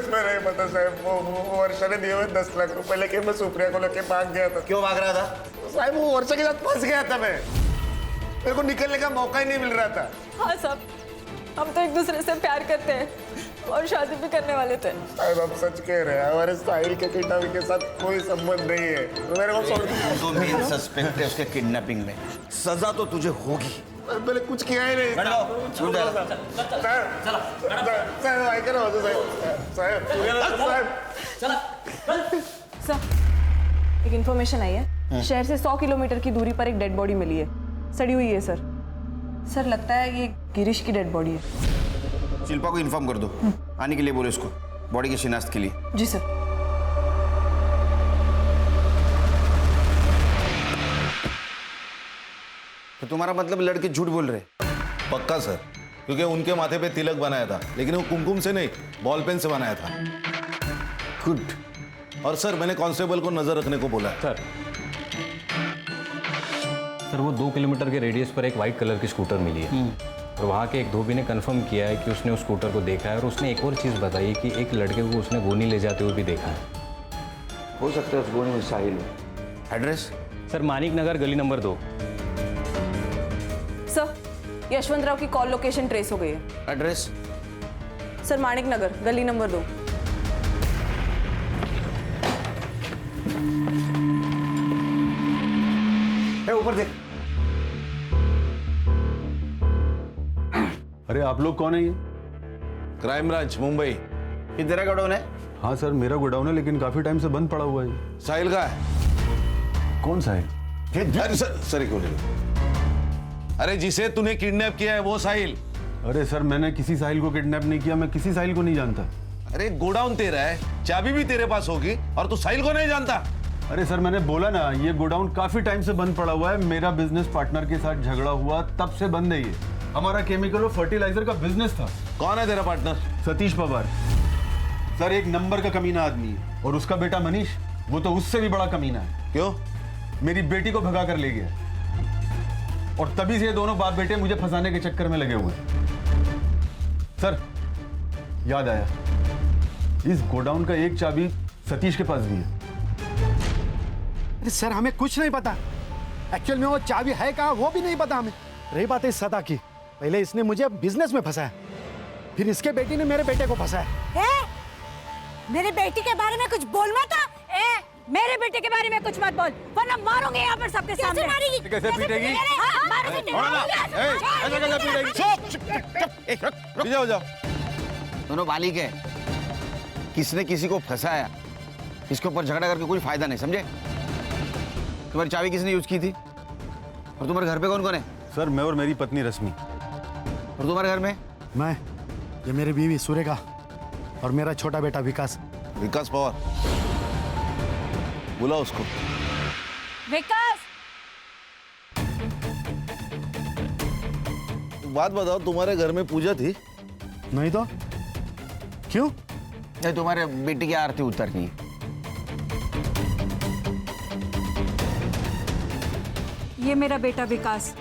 R: मेरे नहीं पता साहब। वो वर्षा ने दिए हुए 10 लाख रुपए लेके मैं सुप्रिया को लेके भाग गया था।
A: क्यों भाग रहा था?
R: साहब वो वर्षा के साथ फंस गया था मैं, मेरे को निकलने का मौका ही नहीं मिल रहा था।
M: हाँ साहब, हम तो एक दूसरे से प्यार करते हैं और शादी भी करने वाले थे।
R: साहब आप सच कह रहे हैं, हमारे साहिल के किडनैपिंग के साथ कोई संबंध नहीं है। मेरे को
A: तो मेन सस्पेक्ट है उसके किडनैपिंग में। सजा तो तुझे होगी।
R: मैंने कुछ किया ही नहीं।
M: सर एक इन्फॉर्मेशन आई है, शहर से 100 किलोमीटर की दूरी पर एक डेड बॉडी मिली है, सड़ी हुई है सर। सर लगता है ये गिरीश की डेड बॉडी है।
A: शिल्पा को इन्फॉर्म कर दो, आने के लिए बोलो इसको, बॉडी की शिनाख्त के लिए।
M: जी सर।
A: तो तुम्हारा मतलब लड़के झूठ बोल रहे?
F: पक्का सर, क्योंकि उनके माथे पे तिलक बनाया था, लेकिन वो कुमकुम से नहीं बॉल पेन से बनाया था।
A: गुड।
F: और सर मैंने कांस्टेबल को नजर रखने को बोला है।
Q: सर वो 2 किलोमीटर के रेडियस पर एक वाइट कलर की स्कूटर मिली है और वहाँ के एक धोबी ने कंफर्म किया है कि उसने उस स्कूटर को देखा है और उसने एक और चीज़ बताई कि एक लड़के को उसने गोनी ले जाते हुए भी देखा है।
A: हो सकता है उस गोनी में साहिल हो। एड्रेस?
Q: सर मानिक नगर गली नंबर 2।
M: सर यशवंत राव की कॉल लोकेशन ट्रेस हो गई है।
A: एड्रेस?
M: सर मानिक नगर गली नंबर 2।
A: ऊपर देख।
U: अरे आप लोग कौन है ये?
F: Crime branch Mumbai.
A: ये तेरा गोडाउन है?
U: हाँ सर मेरा गोडाउन है, लेकिन काफी टाइम से बंद पड़ा हुआ है।
F: साहिल का है?
U: कौन साहिल?
F: अरे सर क्यों नहीं? अरे जिसे तूने किडनैप किया है वो साहिल।
U: अरे सर मैंने किसी साहिल को किडनैप नहीं किया, मैं किसी साहिल को नहीं जानता।
F: अरे गोडाउन तेरा है, चाबी भी तेरे पास होगी और तू साहिल को नहीं जानता?
U: अरे सर मैंने बोला ना, ये गोडाउन काफी टाइम से बंद पड़ा हुआ है। मेरा बिजनेस पार्टनर के साथ झगड़ा हुआ तब से बंद है ये। हमारा केमिकल और फर्टिलाइजर का बिजनेस था।
F: कौन है तेरा पार्टनर?
U: सतीश पवार। सर एक नंबर का कमीना आदमी है, और उसका बेटा मनीष वो तो उससे भी बड़ा कमीना है।
F: क्यों?
U: मेरी बेटी को भगा कर ले गया और तभी से ये दोनों बाप बेटे मुझे फंसाने के चक्कर में लगे हुए। सर याद आया, इस गोडाउन का एक चाबी सतीश के पास भी है।
K: अरे सर हमें कुछ नहीं पता, एक्चुअल में वो चाबी है कहाँ वो भी नहीं पता हमें। रही बात है सदा की, पहले इसने मुझे बिजनेस में फंसाया, फिर इसके बेटी ने मेरे बेटे को फंसाया।
I: मेरे बेटी के बारे में कुछ बोल मत। मेरे बेटे के बारे में कुछ मत बोल, वरना मारूंगी यहाँ पर सबके सामने। मारेगी?
U: कैसे पीटेगी? जाओ जाओ।
A: दोनों बालिग है, किसने किसी को फंसाया, इसके ऊपर झगड़ा करके कोई फायदा नहीं, समझे? तुम्हारी चाबी किसने यूज की थी? और तुम्हारे घर पे कौन कौन है?
U: सर मैं और मेरी पत्नी रश्मि।
A: और तुम्हारे घर में?
K: मैं, ये मेरी बीवी सुरेखा और मेरा छोटा बेटा विकास।
F: विकास पवार, बुला उसको।
I: विकास,
F: बात बताओ, तुम्हारे घर में पूजा थी?
K: नहीं तो क्यों?
A: नहीं, तुम्हारे बेटी की आरती उतरनी है।
I: ये मेरा बेटा विकास।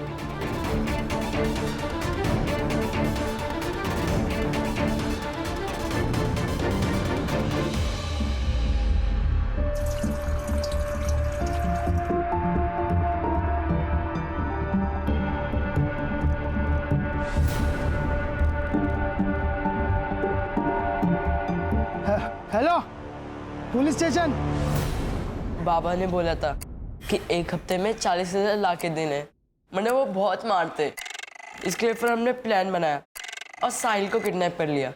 K: Hello, police station.
E: बाबा ने बोला था कि एक हफ्ते में 40,000 ला के देने, मैंने वो बहुत मारते, इसके लिए फिर हमने प्लान बनाया और साहिल को किडनैप कर लिया।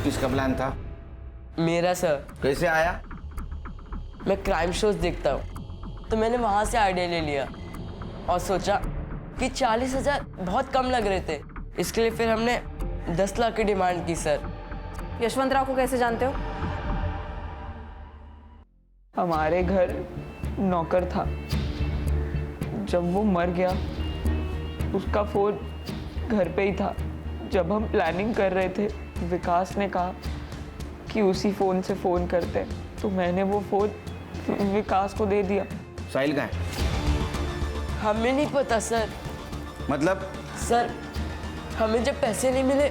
A: किसका प्लान था?
E: मेरा सर।
A: कैसे आया?
E: मैं क्राइम शोज देखता हूँ, तो मैंने वहां से आइडिया ले लिया और सोचा कि 40,000 बहुत कम लग रहे थे, इसके लिए फिर हमने 10 लाख की डिमांड की सर।
M: यशवंत राव को कैसे जानते हो?
G: हमारे घर नौकर था, जब वो मर गया उसका फोन घर पे ही था। जब हम प्लानिंग कर रहे थे, विकास ने कहा कि उसी फोन से फोन करते, तो मैंने वो फोन विकास को दे दिया।
A: साहिल कहाँ है?
E: हमें नहीं पता सर।
A: मतलब?
E: सर हमें जब पैसे नहीं मिले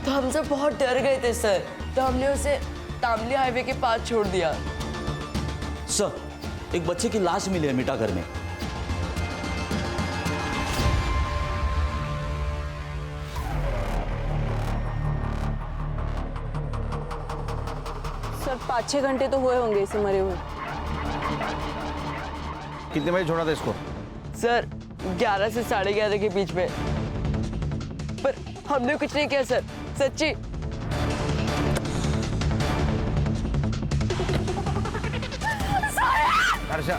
E: तो हम सब बहुत डर गए थे सर, तो हमने उसे तामली हाईवे के पास छोड़ दिया।
T: सर, एक बच्चे की लाश मिली है मिठागर में।
M: सर 5-6 घंटे तो हुए होंगे इसे मरे हुए।
A: कितने बजे छोड़ा था इसको?
E: सर 11 से 11:30 के बीच में, पर हमने कुछ नहीं किया सर, सच्ची।
A: हर्षा,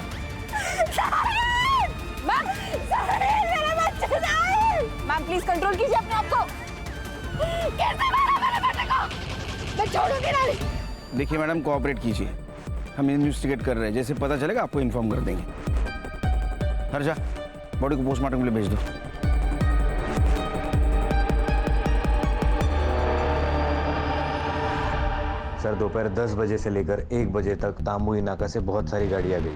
I: मैम प्लीज कंट्रोल कीजिए अपने आप को। कैसे मारा मेरे बेटे को? मैं छोड़ूंगी नहीं।
A: देखिए मैडम, कोऑपरेट कीजिए, हम इन्वेस्टिगेट कर रहे हैं, जैसे पता चलेगा आपको इन्फॉर्म कर देंगे। हर्षा, बॉडी को पोस्टमार्टम के लिए भेज दो।
L: सर दोपहर 10 बजे से लेकर 1 बजे तक तामुई नाका से बहुत सारी गाड़ियाँ गई,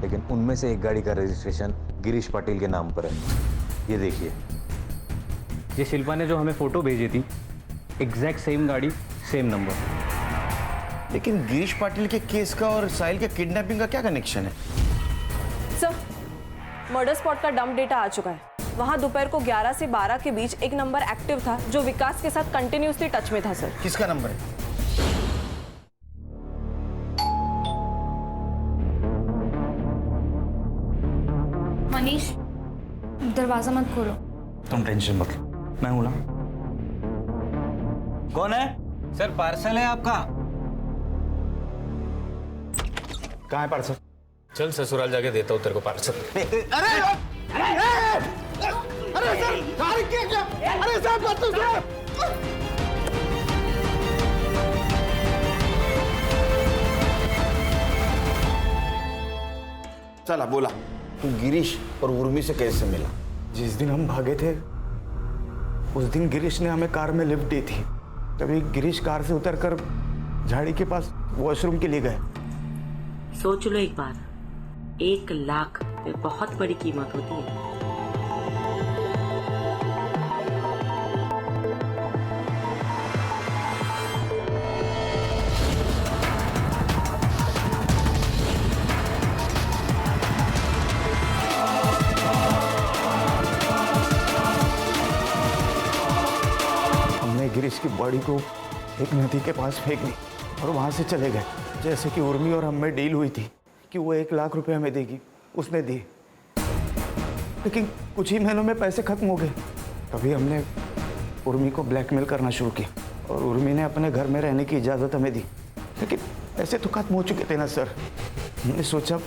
L: लेकिन उनमें से एक गाड़ी का रजिस्ट्रेशन गिरीश पाटिल के नाम पर है। ये देखिए,
Q: ये शिल्पा ने जो हमें फोटो भेजी थी, एग्जैक्ट सेम गाड़ी, सेम नंबर।
A: लेकिन गिरीश पाटिल के केस का और साहिल के किडनैपिंग का क्या कनेक्शन है?
M: सर, मर्डर स्पॉट का डंप डेटा आ चुका है। वहां दोपहर को 11 से 12 के बीच एक नंबर एक्टिव था जो विकास के साथ कंटिन्यूसली टच में था सर।
A: किसका नंबर है?
P: मनीष, दरवाजा मत खोलो।
T: तुम टेंशन मत लो, मैं हूं ना। कौन है?
O: सर पार्सल है आपका।
H: कहाँ है पार्सल?
O: चल ससुराल जाके देता हूँ तेरे को पार्सल।
K: अरे सर, क्या? अरे साहब मत तो
A: चला बोला, तू गिरीश और उर्मी से कैसे मिला?
K: जिस दिन हम भागे थे उस दिन गिरीश ने हमें कार में लिफ्ट दी थी। तभी गिरीश कार से उतरकर झाड़ी के पास वॉशरूम के लिए गए।
I: सोच लो एक बार, 1 लाख ये बहुत बड़ी कीमत होती है।
K: हमने गिरीश की बॉडी को एक नदी के पास फेंक दी और वहां से चले गए। जैसे कि उर्मी और हम में डील हुई थी कि वो 1 लाख रुपए हमें देगी, उसने दिए। लेकिन कुछ ही महीनों में पैसे खत्म हो गए। तभी हमने उर्मी को ब्लैकमेल करना शुरू किया और उर्मी ने अपने घर में रहने की इजाज़त हमें दी। लेकिन पैसे तो खत्म हो चुके थे ना सर। हमने सोचा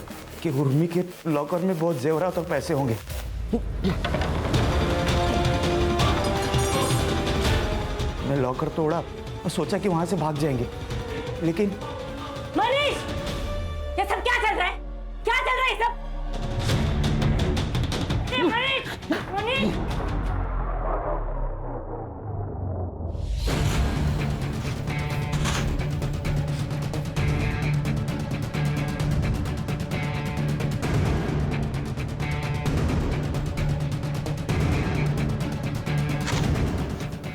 K: कि उर्मी के लॉकर में बहुत जेवरात और पैसे होंगे। हमने लॉकर तोड़ा और सोचा कि वहां से भाग जाएंगे, लेकिन
I: मनीष, ये सब क्या चल रहा है? क्या चल रहा है ये सब? मनीष, मनीष।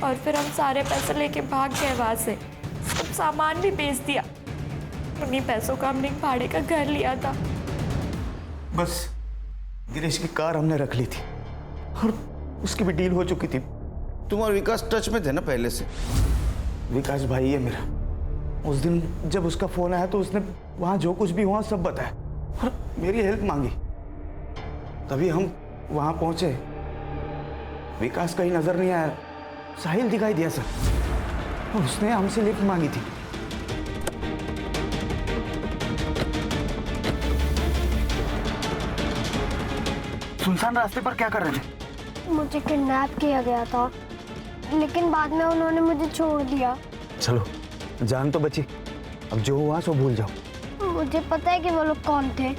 P: और फिर हम सारे पैसे लेके भाग गए वहां से। सब सामान भी बेच दिया। उन्हीं पैसों का हमने एक भाड़े का घर लिया था।
K: बस गिरीश की कार हमने रख ली थी और उसकी भी डील हो चुकी थी।
A: तुम और विकास टच में थे ना पहले से?
K: विकास भाई है मेरा। उस दिन जब उसका फोन आया तो उसने वहां जो कुछ भी हुआ सब बताया और मेरी हेल्प मांगी। तभी हम वहां पहुंचे। विकास कहीं नजर नहीं आया, साहिल दिखाई दिया सर और उसने हमसे लिफ्ट मांगी थी। सुनसान रास्ते पर क्या कर रहे थे?
C: मुझे किडनैप किया गया था, लेकिन बाद में उन्होंने मुझे छोड़ दिया।
K: चलो जान तो बची, अब जो हुआ सो भूल जाओ।
C: मुझे पता है कि वो लोग कौन थे।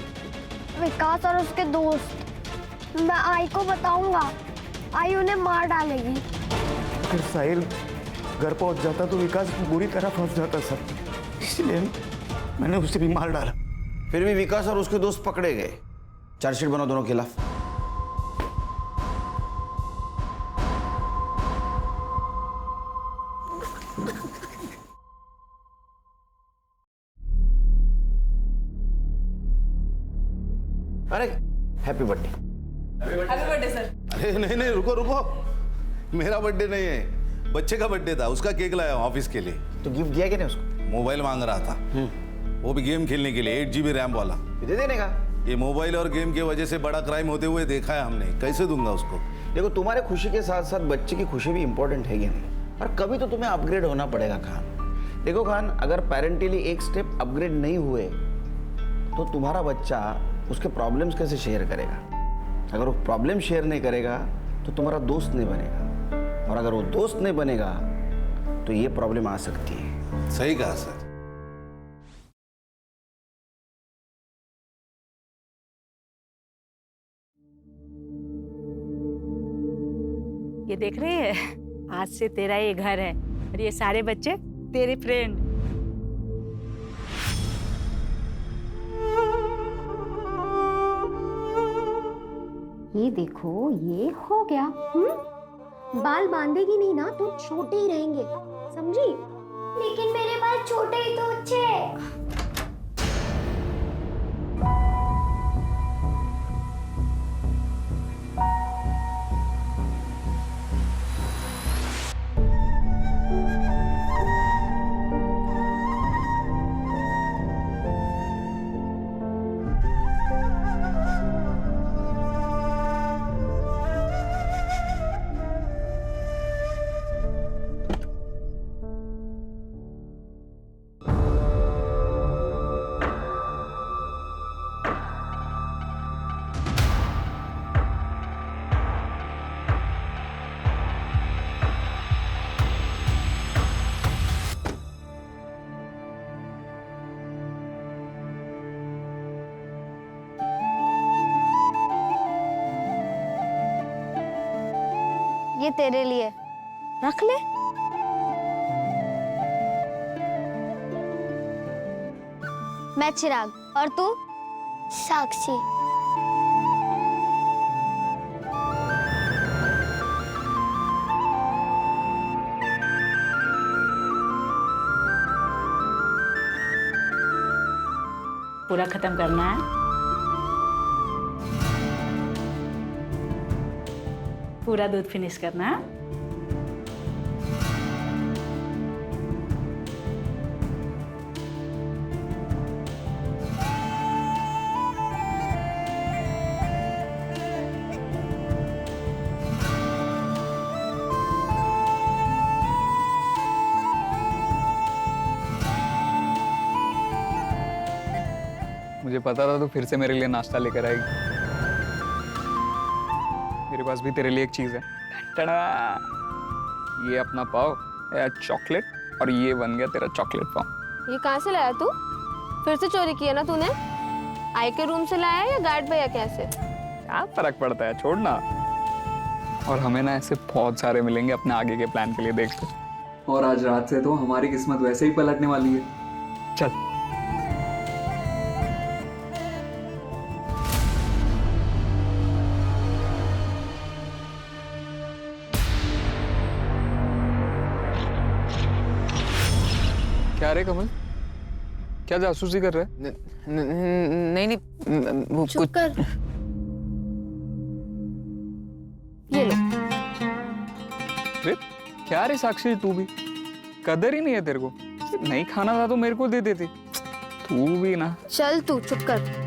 C: विकास और उसके दोस्त। मैं आई को बताऊंगा, आई उन्हें मार डालेगी।
K: अगर साहिल घर पहुंच जाता तो विकास बुरी तरह फंस जाता सर, इसलिए मैंने उसे भी मार डाला।
A: फिर भी विकास और उसके दोस्त पकड़े गए। चार्जशीट बनाओ दोनों के खिलाफ। अरे happy birthday.
M: Happy birthday sir.
F: अरे नहीं नहीं, रुको रुको, मेरा बर्थडे नहीं है, बच्चे का बर्थडे था। उसका केक लाया हूं ऑफिस के लिए।
A: तो गिफ्ट दिया क्या नहीं उसको?
F: मोबाइल मांग रहा था, वो भी गेम खेलने के लिए, 8 GB रैम वाला।
A: दे देने का।
F: ये मोबाइल और गेम की वजह से बड़ा क्राइम होते हुए देखा है हमने, कैसे दूंगा उसको?
A: देखो, तुम्हारे खुशी के साथ साथ बच्चे की खुशी भी इंपॉर्टेंट है ये नहीं, और कभी तो तुम्हें अपग्रेड होना पड़ेगा खान। देखो खान, अगर पेरेंटली एक स्टेप अपग्रेड नहीं हुए तो तुम्हारा बच्चा उसके प्रॉब्लम्स कैसे शेयर करेगा? अगर वो प्रॉब्लम शेयर नहीं करेगा तो तुम्हारा दोस्त नहीं बनेगा, और अगर वो दोस्त नहीं बनेगा तो ये प्रॉब्लम आ सकती है।
F: सही कहा सर।
I: ये देख रही है, आज से तेरा ये घर है और ये सारे बच्चे तेरे फ्रेंड।
C: ये देखो, ये हो गया। बाल बांधेगी नहीं ना तो छोटे ही रहेंगे, समझी? लेकिन मेरे बाल छोटे ही तो अच्छे हैं। ये तेरे लिए, रख ले। मैं चिराग और तू? साक्षी।
S: पूरा खत्म करना है। पूरा दूध फिनिश करना है।
J: मुझे पता था तो फिर से मेरे लिए नाश्ता लेकर आएगी। मेरे पास भी तेरे लिए एक चीज है। टड़ा! ये अपना पाव, चॉकलेट, और ये बन गया तेरा चॉकलेट पाव।
V: ये कहाँ से लाया तू? फिर से चोरी किया ना तूने? आई के रूम से लाया या गार्ड भैया कैसे?
J: क्या फर्क पड़ता है, छोड़ना। और हमें ना ऐसे बहुत सारे मिलेंगे अपने आगे के प्लान के लिए, देखते। और आज रात से तो हमारी किस्मत वैसे ही पलटने वाली है। चल। क्या रे कमल, क्या जासूसी कर रहा है?
E: नहीं वो
V: चुप कर। ये लो।
J: रे क्या रे साक्षी, तू भी कदर ही नहीं है तेरे को। नहीं खाना था तो मेरे को दे देती। तू भी ना।
V: चल तू चुप कर।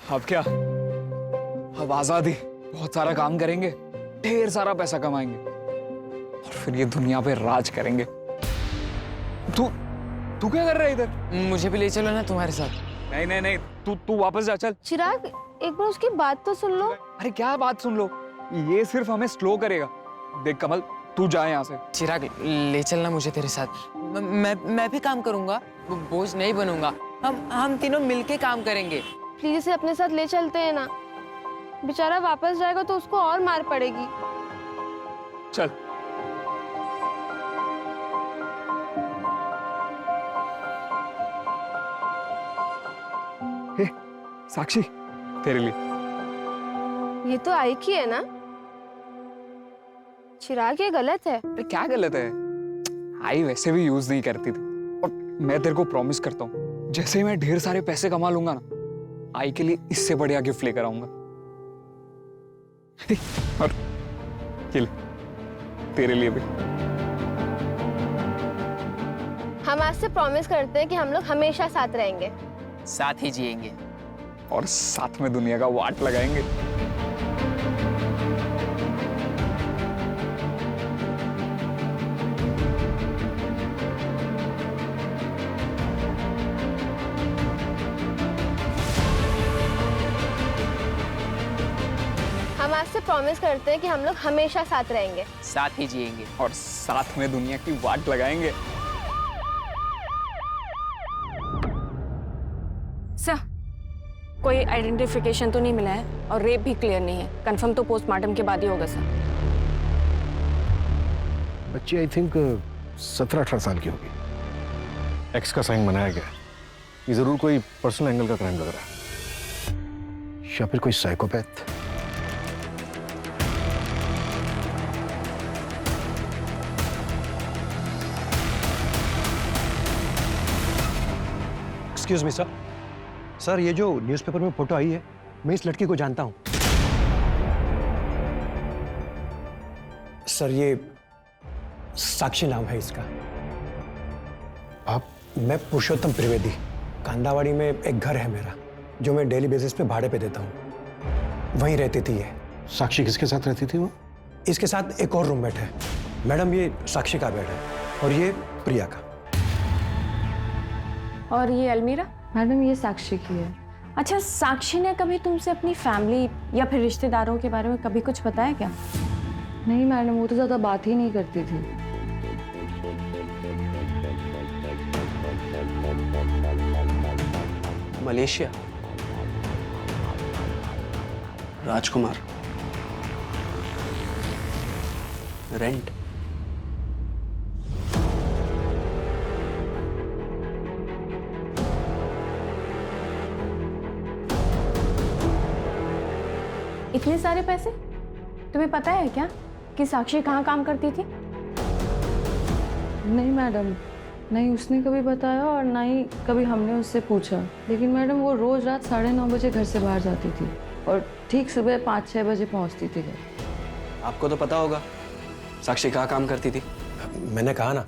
J: अब क्या, अब आजादी, बहुत सारा काम करेंगे, ढेर सारा पैसा कमाएंगे और फिर ये दुनिया पे राज करेंगे। तू क्या कर रहा है इधर?
E: मुझे भी ले चलो ना तुम्हारे साथ।
J: नहीं नहीं नहीं, तू वापस जा, चल।
V: चिराग एक बार उसकी बात तो सुन लो।
J: अरे क्या बात सुन लो, ये सिर्फ हमें स्लो करेगा। देख कमल, तू जा यहाँ से।
E: चिराग ले चलना मुझे तेरे साथ। मैं भी काम करूंगा, बोझ नहीं बनूंगा। हम तीनों मिलके काम करेंगे।
V: प्लीज इसे अपने साथ ले चलते हैं ना, बेचारा वापस जाएगा तो उसको और मार पड़ेगी।
J: चल। हे, साक्षी तेरे लिए।
V: ये तो आई की है ना? चिराग ये गलत है।
J: अरे क्या गलत है? आई वैसे भी यूज नहीं करती थी। और मैं तेरे को प्रॉमिस करता हूँ, जैसे ही मैं ढेर सारे पैसे कमा लूंगा ना, आई के लिए इससे बढ़िया गिफ्ट लेकर आऊंगा। और ये ले, तेरे लिए भी।
V: हम आज से प्रॉमिस करते हैं कि हम लोग हमेशा साथ रहेंगे,
E: साथ ही जिएंगे
J: और साथ में दुनिया का वाट लगाएंगे।
V: हम आज से प्रॉमिस करते हैं कि हम लोग हमेशा साथ रहेंगे,
E: साथ ही जिएंगे
J: और साथ में दुनिया की वाट लगाएंगे।
M: सर, कोई आइडेंटिफिकेशन तो नहीं मिला है और रेप भी क्लियर नहीं है। कंफर्म तो पोस्टमार्टम के बाद ही होगा सर।
K: बच्ची आई थिंक 17-18 साल की होगी। एक्स का साइन बनाया गया। ये जरूर कोई पर्सनल एंगल का क्राइम लग रहा है, या फिर कोई psychopath.
W: Excuse me sir. Sir, ये जो न्यूज़पेपर में फोटो आई है, मैं इस लड़की को जानता हूं। सर, ये साक्षी नाम है इसका। मैं पुरुषोत्तम त्रिवेदी। कांदावाड़ी में एक घर है मेरा, जो मैं डेली बेसिस पे भाड़े पे देता हूँ। वहीं रहती थी ये।
K: साक्षी किसके साथ रहती थी वो?
W: इसके साथ एक और रूममेट है। मैडम ये साक्षी का बेड है और ये प्रिया का।
P: और ये अलमीरा? मैडम ये साक्षी की है। अच्छा, साक्षी ने कभी तुमसे अपनी फैमिली या फिर रिश्तेदारों के बारे में कभी कुछ बताया क्या?
B: नहीं मैडम, वो तो ज़्यादा बात ही नहीं करती थी।
D: मलेशिया, राजकुमार, रेंट।
P: इतने सारे पैसे? तुम्हें पता है क्या कि साक्षी कहाँ काम करती थी?
B: नहीं मैडम, नहीं उसने कभी बताया और ना ही कभी हमने उससे पूछा। लेकिन मैडम वो रोज रात 9:30 बजे घर से बाहर जाती थी और ठीक सुबह 5-6 बजे पहुंचती थी घर।
D: आपको तो पता होगा साक्षी कहाँ काम करती थी।
W: मैंने कहा ना,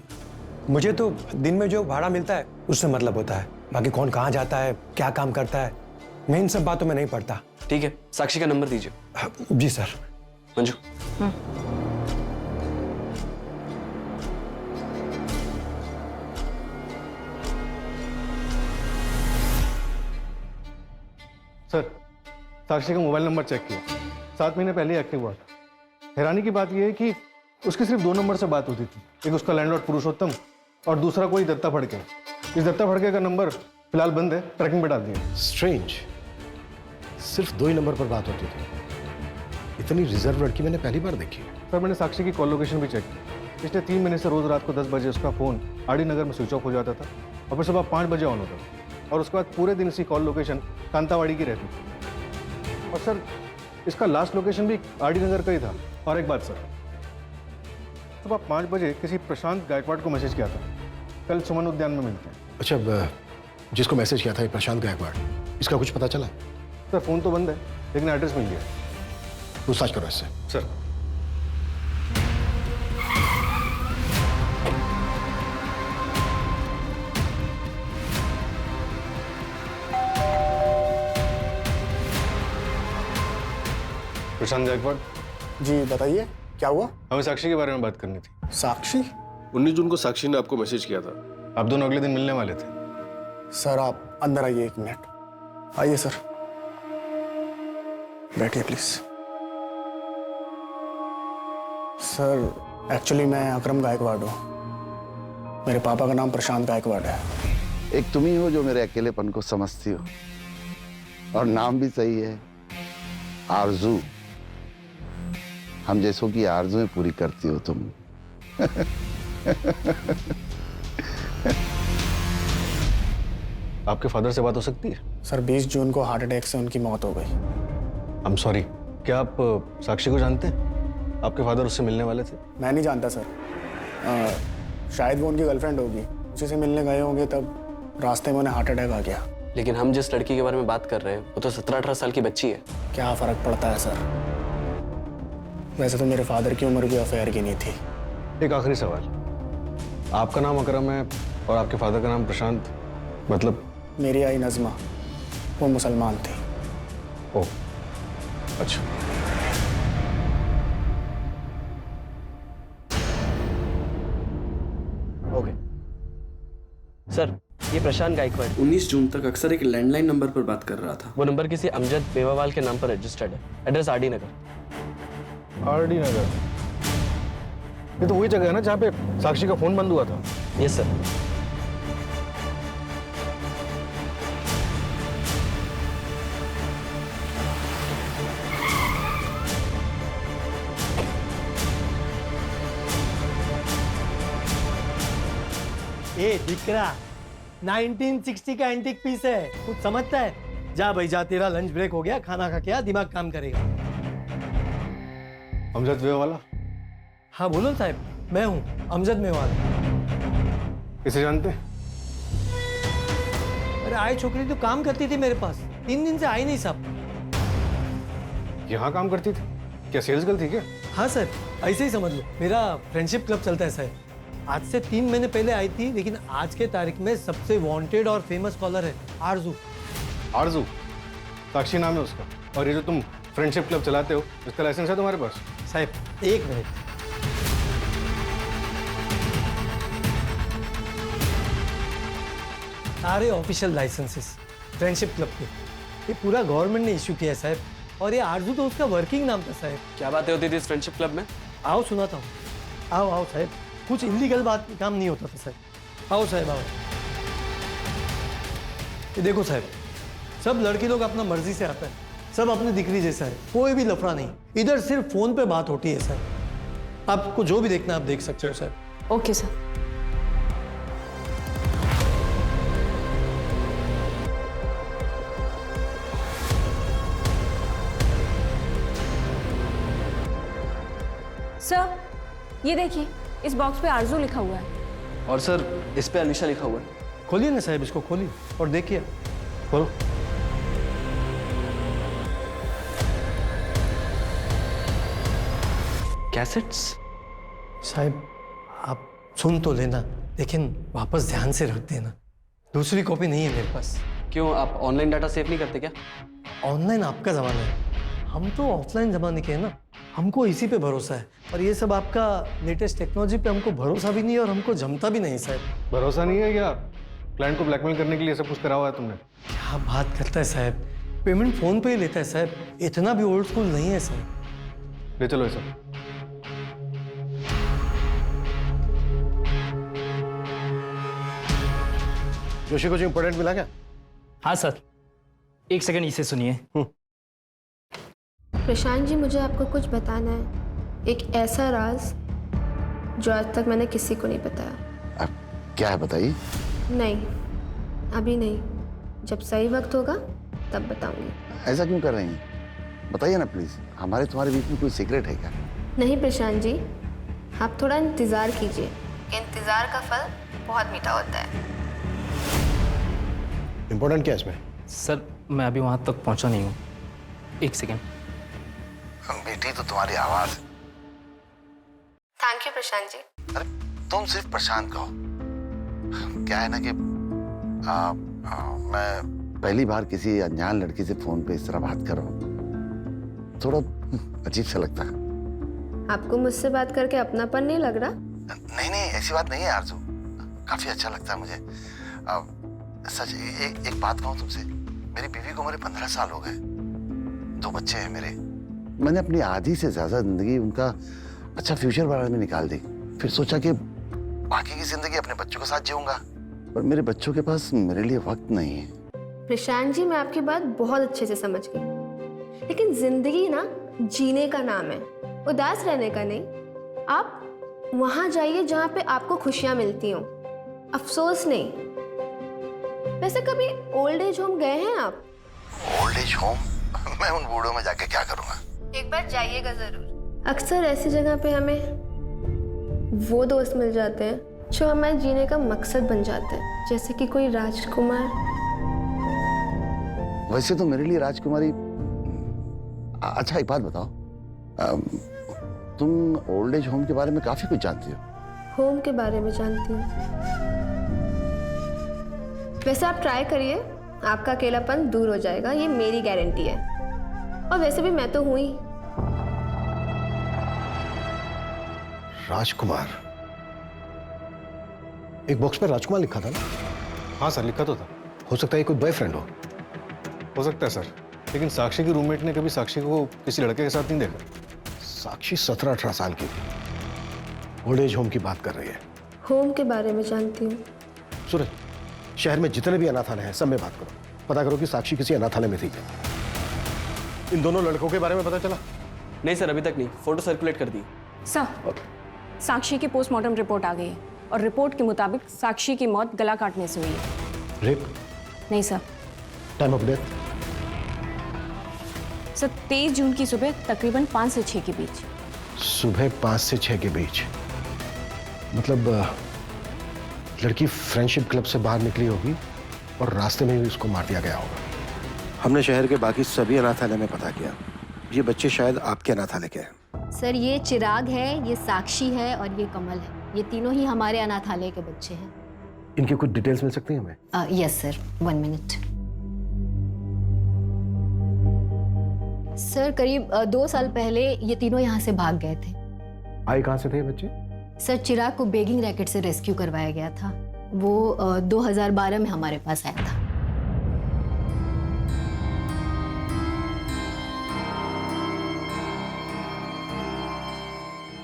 W: मुझे तो दिन में जो भाड़ा मिलता है उससे मतलब होता है। बाकी कौन कहाँ जाता है, क्या काम करता है, मैं इन सब बातों में नहीं पड़ता।
D: ठीक है, साक्षी का नंबर दीजिए।
W: जी सर।
D: मंजू।
U: सर, साक्षी का मोबाइल नंबर चेक किया, 7 महीने पहले एक्टिव हुआ था। हैरानी की बात यह है कि उसकी सिर्फ 2 नंबर से बात होती थी, एक उसका लैंडलॉर्ड पुरुषोत्तम और दूसरा कोई दत्ता फड़के। इस दत्ता फड़के का नंबर फिलहाल बंद है, ट्रैकिंग पे डाल दिया।
K: स्ट्रेंज, सिर्फ 2 ही नंबर पर बात होती थी। इतनी रिजर्व लड़की मैंने पहली बार देखी।
U: सर, मैंने साक्षी की कॉल लोकेशन भी चेक की। पिछले 3 महीने से रोज रात को 10 बजे उसका फोन आरडी नगर में स्विच ऑफ हो जाता था और फिर सुबह 5 बजे ऑन होता था, और उसके बाद पूरे दिन इसकी कॉल लोकेशन कांतावाड़ी की रहती थी। और सर, इसका लास्ट लोकेशन भी आरडी नगर का ही था। और एक बात सर, सुबह 5 बजे किसी प्रशांत गायकवाड़ को मैसेज किया था, कल सुमन उद्यान में मिलते हैं।
K: अच्छा, जिसको मैसेज किया था ये प्रशांत गायकवाड़, इसका कुछ पता चला?
U: सर, फोन तो बंद है लेकिन एड्रेस मिल गया।
K: पूछताछ करो इससे।
U: सर। प्रशांत गायकवाड़
R: जी बताइए, क्या हुआ?
U: हमें साक्षी के बारे में बात करनी थी।
R: साक्षी?
U: 19 जून को साक्षी ने आपको मैसेज किया था, आप दोनों अगले दिन मिलने वाले थे।
R: सर आप अंदर आइए, 1 मिनट आइए सर, बैठिए प्लीज। सर एक्चुअली मैं अकरम गायकवाड़ हूँ, मेरे पापा का नाम प्रशांत गायकवाड़ है।
N: एक तुम ही हो जो मेरे अकेलेपन को समझती हो, और नाम भी सही है, आरजू। हम जैसों की आरजुएं पूरी करती हो तुम।
U: आपके फादर से बात हो सकती है?
R: सर 20 जून को हार्ट अटैक से उनकी मौत हो गई।
U: I'm sorry, क्या आप साक्षी को जानते हैं? आपके फादर उससे मिलने वाले थे?
R: मैं नहीं जानता सर, शायद वो उनकी गर्लफ्रेंड होगी, उसी से मिलने गए होंगे, तब रास्ते में उन्हें हार्ट अटैक आ गया।
D: लेकिन हम जिस लड़की के बारे में बात कर रहे हैं वो तो 17-18 साल की बच्ची है।
R: क्या फर्क पड़ता है सर, वैसे तो मेरे फादर की उम्र भी अफेयर की नहीं थी।
U: एक आखिरी सवाल, आपका नाम अकरम है और आपके फादर का नाम प्रशांत, मतलब?
R: मेरी आई नज़मा, वो मुसलमान थी।
U: ओह अच्छा।
D: ओके सर, ये प्रशांत गायकवाड़ 19 जून तक अक्सर एक लैंडलाइन नंबर पर बात कर रहा था। वो नंबर किसी अमजद बेवावाल के नाम पर रजिस्टर्ड है। एड्रेस आरडी नगर।
U: आरडी नगर, ये तो वही जगह है ना जहाँ पे साक्षी का फोन बंद हुआ था?
D: Yes sir.
X: ए दिकरा, 1960 का एंटीक पीस है, कुछ समझता है? जा भाई जा, तेरा लंच ब्रेक हो गया, खाना खा के आ, दिमाग काम करेगा।
U: अमजद मेवाला?
X: हाँ बोलो साहब, मैं हूँ अमजद मेवाला।
U: किसे जानते?
X: अरे आए छोकरी तो काम करती थी मेरे पास, 3 दिन से आई नहीं साहब।
U: यहाँ काम करती थी? क्या सेल्स गर्ल थी क्या?
X: हाँ सर, ऐसे ही समझ लो, मेरा फ्रेंडशिप क्लब चलता है सर। आज से 3 महीने पहले आई थी, लेकिन आज के तारीख में सबसे वांटेड और फेमस कॉलर है आरजू।
U: आरजू? साक्षी नाम है उसका। और ये जो तुम फ्रेंडशिप क्लब चलाते हो, इसका लाइसेंस है तुम्हारे पास?
X: साहब 1 मिनट। सारे ऑफिशियल लाइसेंसेस फ्रेंडशिप क्लब के ये पूरा गवर्नमेंट ने इशू किया है साहब, और ये आरजू तो उसका वर्किंग नाम था साहब।
D: क्या बातें होती थी इस फ्रेंडशिप क्लब में?
X: आओ सुनाता हूँ। आओ आओ साहब, कुछ इलीगल बात काम नहीं होता था साहब। आओ साहब आओ। ये देखो साहब, सब लड़के लोग अपना मर्जी से आता है, सब अपनी दिक्री जैसा है, कोई भी लफड़ा नहीं। इधर सिर्फ फोन पे बात होती है सर। आपको जो भी देखना आप देख सकते हो सर।
M: Okay sir. सर ये देखिए, इस बॉक्स पे आरजू लिखा हुआ है।
D: और सर इस पे अलीशा लिखा हुआ है।
X: खोलिए ना साहब, इसको खोलिए और देखिए। खोलो।
D: कैसेट्स?
X: साहब आप सुन तो लेना, लेकिन वापस ध्यान से रख देना। दूसरी कॉपी नहीं है मेरे पास।
D: क्यों, आप ऑनलाइन डाटा सेव नहीं करते क्या?
X: ऑनलाइन आपका जमाना है, हम तो ऑफलाइन जमाने के हैं ना। हमको इसी पे भरोसा है, और ये सब आपका लेटेस्ट टेक्नोलॉजी पे हमको भरोसा भी नहीं है और हमको जमता भी नहीं साहब।
U: भरोसा नहीं है क्या? क्लाइंट को ब्लैकमेल करने के लिए सब कुछ करा हुआ है तुमने?
X: क्या बात करता है साहब, पेमेंट फोन पे ही लेता है साहब, इतना भी ओल्ड स्कूल नहीं है साहब।
U: ले चलो ये सब।
K: जोशी कुछ इंपॉर्टेंट मिला क्या?
O: हाँ सर, 1 सेकंड इसे सुनिए।
V: प्रशांत जी, मुझे आपको कुछ बताना है, एक ऐसा राज जो आज तक मैंने किसी को नहीं बताया।
N: क्या है बताइए?
V: नहीं, अभी नहीं, जब सही वक्त होगा तब बताऊंगी।
N: ऐसा क्यों कर रही हैं? बताइए ना प्लीज, हमारे तुम्हारे बीच में कोई सीक्रेट है क्या?
V: नहीं प्रशांत जी, आप थोड़ा इंतज़ार कीजिए, इंतज़ार का फल बहुत मीठा होता है।
K: इंपॉर्टेंट क्या है इसमें?
O: सर मैं अभी वहाँ तक पहुँचा नहीं हूँ, 1 सेकंड।
N: बेटी तो तुम्हारी आवाज।
V: Thank you Prashant ji.
N: अरे तुम सिर्फ प्रशांत कहो। क्या है ना कि मैं पहली बार किसी अनजान लड़की से फोन पे इस तरह बात कर रहा हूँ, थोड़ा अजीब सा लगता है।
V: आपको मुझसे बात करके अपनापन नहीं लग रहा?
N: नहीं नहीं, ऐसी बात नहीं है आरजू, काफी अच्छा लगता है मुझे। सच एक बात कहूँ तुमसे, मेरी बीवी को मेरे 15 साल हो गए, 2 बच्चे हैं मेरे। मैंने अपनी आधी से ज्यादा जिंदगी उनका अच्छा फ्यूचर बनाने में निकाल दी, फिर सोचा कि बाकी की जिंदगी अपने बच्चों के साथ जीऊंगा, पर मेरे बच्चों के पास मेरे लिए वक्त नहीं है।
V: प्रशांत जी, मैं आपकी बात बहुत अच्छे से समझ गई, लेकिन जिंदगी ना जीने का नाम है, उदास रहने का नहीं। आप वहां जाइए जहां पे आपको खुशियां मिलती हों, अफसोस नहीं। वैसे कभी ओल्ड एज होम गए हैं आप?
N: Old age home? मैं उन बूढ़ों में जाके क्या करूंगा?
V: एक बार जाइएगा जरूर। अक्सर ऐसी जगह पे हमें वो दोस्त मिल जाते हैं जो हमारे जीने का मकसद बन जाते हैं, जैसे कि कोई राजकुमार।
N: वैसे तो मेरे लिए राजकुमारी। अच्छा एक बात बताओ, तुम ओल्ड एज होम के बारे में काफी कुछ जानती हो।
V: होम के बारे में जानती हूँ। वैसे आप ट्राई करिए, आपका अकेलापन दूर हो जाएगा, ये मेरी गारंटी है। और वैसे भी मैं तो हूं ही।
K: राजकुमार? एक बॉक्स पे राजकुमार लिखा था ना?
U: हाँ सर, लिखा तो था।
K: हो सकता है कोई बॉयफ्रेंड
U: हो सकता है सर, लेकिन साक्षी की रूममेट ने कभी साक्षी को किसी लड़के के साथ नहीं देखा।
K: साक्षी 17-18 साल की थी, ओल्ड एज होम की बात कर रही है।
V: होम के बारे में जानती हूँ।
K: सूरज, शहर में जितने भी अनाथालय हैं सब में बात करो, पता करो कि साक्षी किसी अनाथालय में थी। इन दोनों लड़कों के बारे में पता चला?
D: नहीं सर, अभी तक नहीं, फोटो सर्कुलेट कर दी।
M: सर, साक्षी की पोस्टमार्टम रिपोर्ट आ गई है और रिपोर्ट के मुताबिक साक्षी की मौत गला काटने से हुई है।
K: रेप?
M: नहीं sir.
K: Time of death?
M: Sir 23 जून की सुबह तकरीबन 5 से 6 के बीच।
K: सुबह 5 से 6 के बीच? मतलब लड़की फ्रेंडशिप क्लब से बाहर निकली होगी और रास्ते में ही उसको मार दिया गया होगा। हमने शहर के बाकी सभी अनाथालय में पता किया, ये बच्चे शायद आपके अनाथालय के हैं।
V: सर, ये चिराग है, ये साक्षी है और ये कमल है, ये तीनों ही हमारे अनाथालय के बच्चे हैं।
K: इनकी कुछ डिटेल्स मिल सकती हैं हमें?
V: Yes sir, 1 minute. सर करीब 2 साल पहले ये तीनों यहाँ से भाग गए थे।
U: आए कहाँ से थे बच्चे?
V: सर चिराग को बेगिंग रैकेट से रेस्क्यू करवाया गया था। वो 2012 में हमारे पास आया था।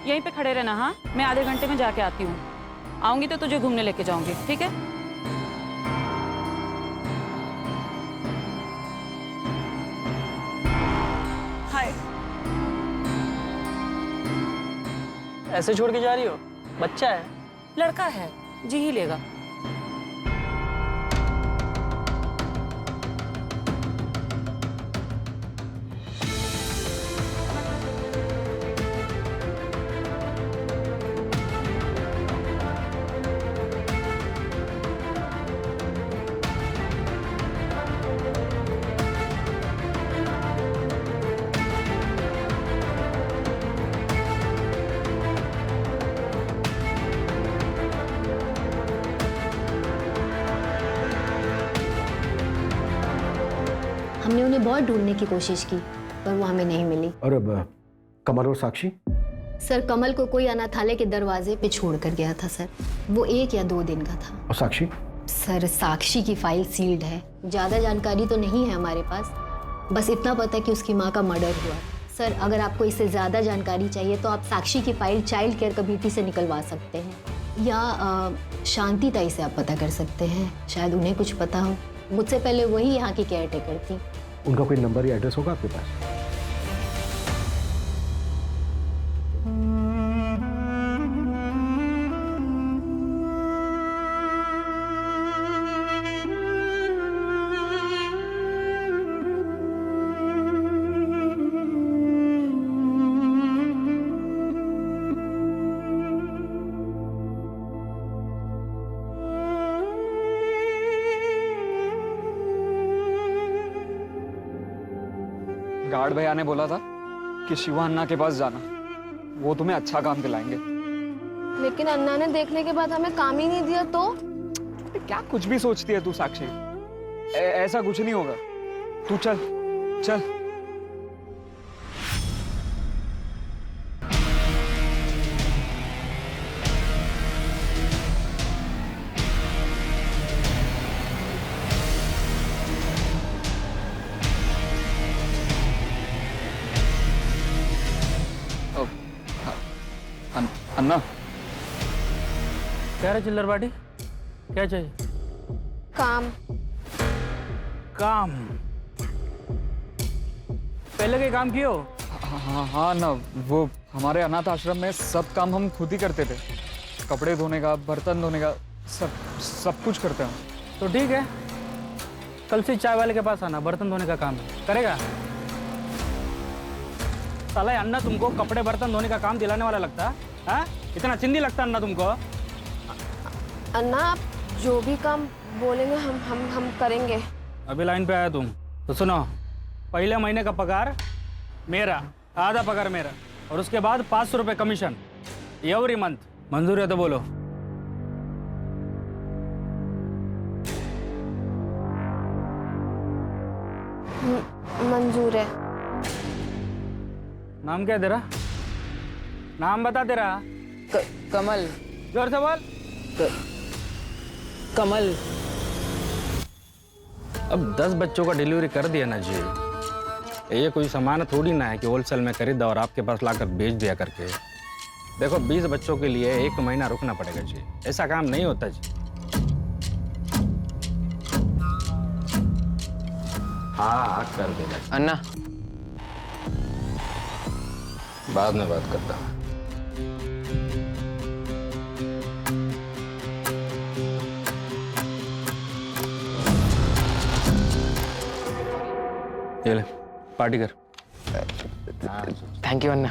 S: यहीं पे खड़े रहना। हाँ, मैं आधे घंटे में जाके आती हूँ। आऊंगी तो तुझे घूमने लेके जाऊंगी, ठीक है? हाय।
O: ऐसे छोड़ के जा रही हो? बच्चा है।
S: लड़का है, जी ही लेगा।
V: हमने उन्हें बहुत ढूंढने की कोशिश की पर वो हमें नहीं मिली।
U: और अब कमल और साक्षी?
V: सर कमल को कोई अनाथालय के दरवाजे पे छोड़ कर गया था सर। वो 1 या 2 दिन का था।
U: और साक्षी?
V: सर साक्षी की फाइल सील्ड है। ज़्यादा जानकारी तो नहीं है हमारे पास, बस इतना पता है कि उसकी माँ का मर्डर हुआ। सर अगर आपको इससे ज़्यादा जानकारी चाहिए तो आप साक्षी की फाइल चाइल्ड केयर कमेटी से निकलवा सकते हैं या शांति ताई से आप पता कर सकते हैं, शायद उन्हें कुछ पता हो। मुझसे पहले वही यहाँ की केयर टेकर थी।
U: उनका कोई नंबर या एड्रेस होगा आपके पास?
J: गार्ड भैया ने बोला था कि शिवा अन्ना के पास जाना, वो तुम्हें अच्छा काम दिलाएंगे।
V: लेकिन अन्ना ने देखने के बाद हमें काम ही नहीं दिया तो?
J: क्या कुछ भी सोचती है तू साक्षी? ऐसा कुछ नहीं होगा, तू चल चल। अन्ना
O: क्या रे चिल्लर पार्टी, क्या चाहिए?
V: काम।
O: काम? पहले के काम कियो?
J: हाँ ना, वो हमारे अनाथ आश्रम में सब काम हम खुद ही करते थे। कपड़े धोने का, बर्तन धोने का, सब कुछ करते हैं।
O: तो ठीक है, कल से चाय वाले के पास आना, बर्तन धोने का काम करेगा। साला अन्ना तुमको कपड़े बर्तन धोने का काम दिलाने वाला लगता है? हाँ? इतना चिंदी लगता अन्ना तुमको?
V: अन्ना आप जो भी काम बोलेंगे हम करेंगे।
O: अभी लाइन पे आया तुम तो सुनो, पहले महीने का पगार मेरा, आधा पगार मेरा, और उसके बाद 500 रुपये कमीशन एवरी मंथ। मंजूर है तो बोलो।
V: मंजूर है।
O: नाम क्या है तेरा? नाम बता तेरा।
E: कमल।
O: जोर से बोल।
E: कमल।
O: अब 10 बच्चों का डिलीवरी कर दिया ना जी, ये कोई सामान थोड़ी ना है कि होलसेल में खरीदा और आपके पास लाकर बेच दिया करके। देखो 20 बच्चों के लिए 1 महीना रुकना पड़ेगा जी, ऐसा काम नहीं होता जी। हाँ कर देगा
E: अन्ना,
O: बाद में बात करता हूँ। ये ले पार्टी कर।
E: Thank you Anna.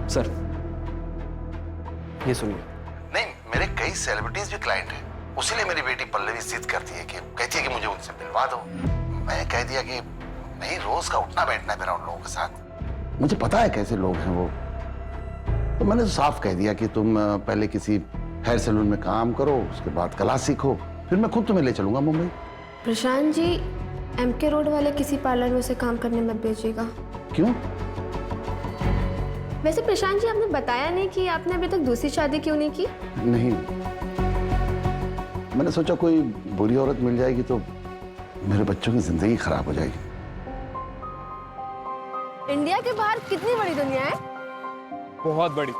D: सर ये सुनिए।
N: नहीं, मेरे कई सेलिब्रिटीज भी क्लाइंट हैं, उसीलिए मेरी बेटी पल्लवी जिद करती है कि कहती है कि मुझे उनसे मिलवा दो। मैंने कह दिया कि नहीं, रोज का उठना बैठना है मेरा उन लोगों के साथ। मुझे पता है कैसे लोग हैं वो, तो मैंने साफ कह दिया कि तुम पहले किसी हेयर सैलून में काम करो, उसके बाद कला सीखो, फिर मैं खुद तुम्हें ले चलूंगा मुंबई।
V: प्रशांत जी, MK रोड वाले किसी पार्लर में उसे काम करने मत भेजिएगा।
N: क्यों?
V: वैसे प्रशांत जी, आपने बताया नहीं कि आपने अभी तक दूसरी शादी क्यों नहीं की?
N: नहीं, मैंने सोचा कोई बुरी औरत मिल जाएगी तो मेरे बच्चों की जिंदगी खराब हो जाएगी।
V: इंडिया के बाहर कितनी बड़ी दुनिया है।
J: बहुत बड़ी।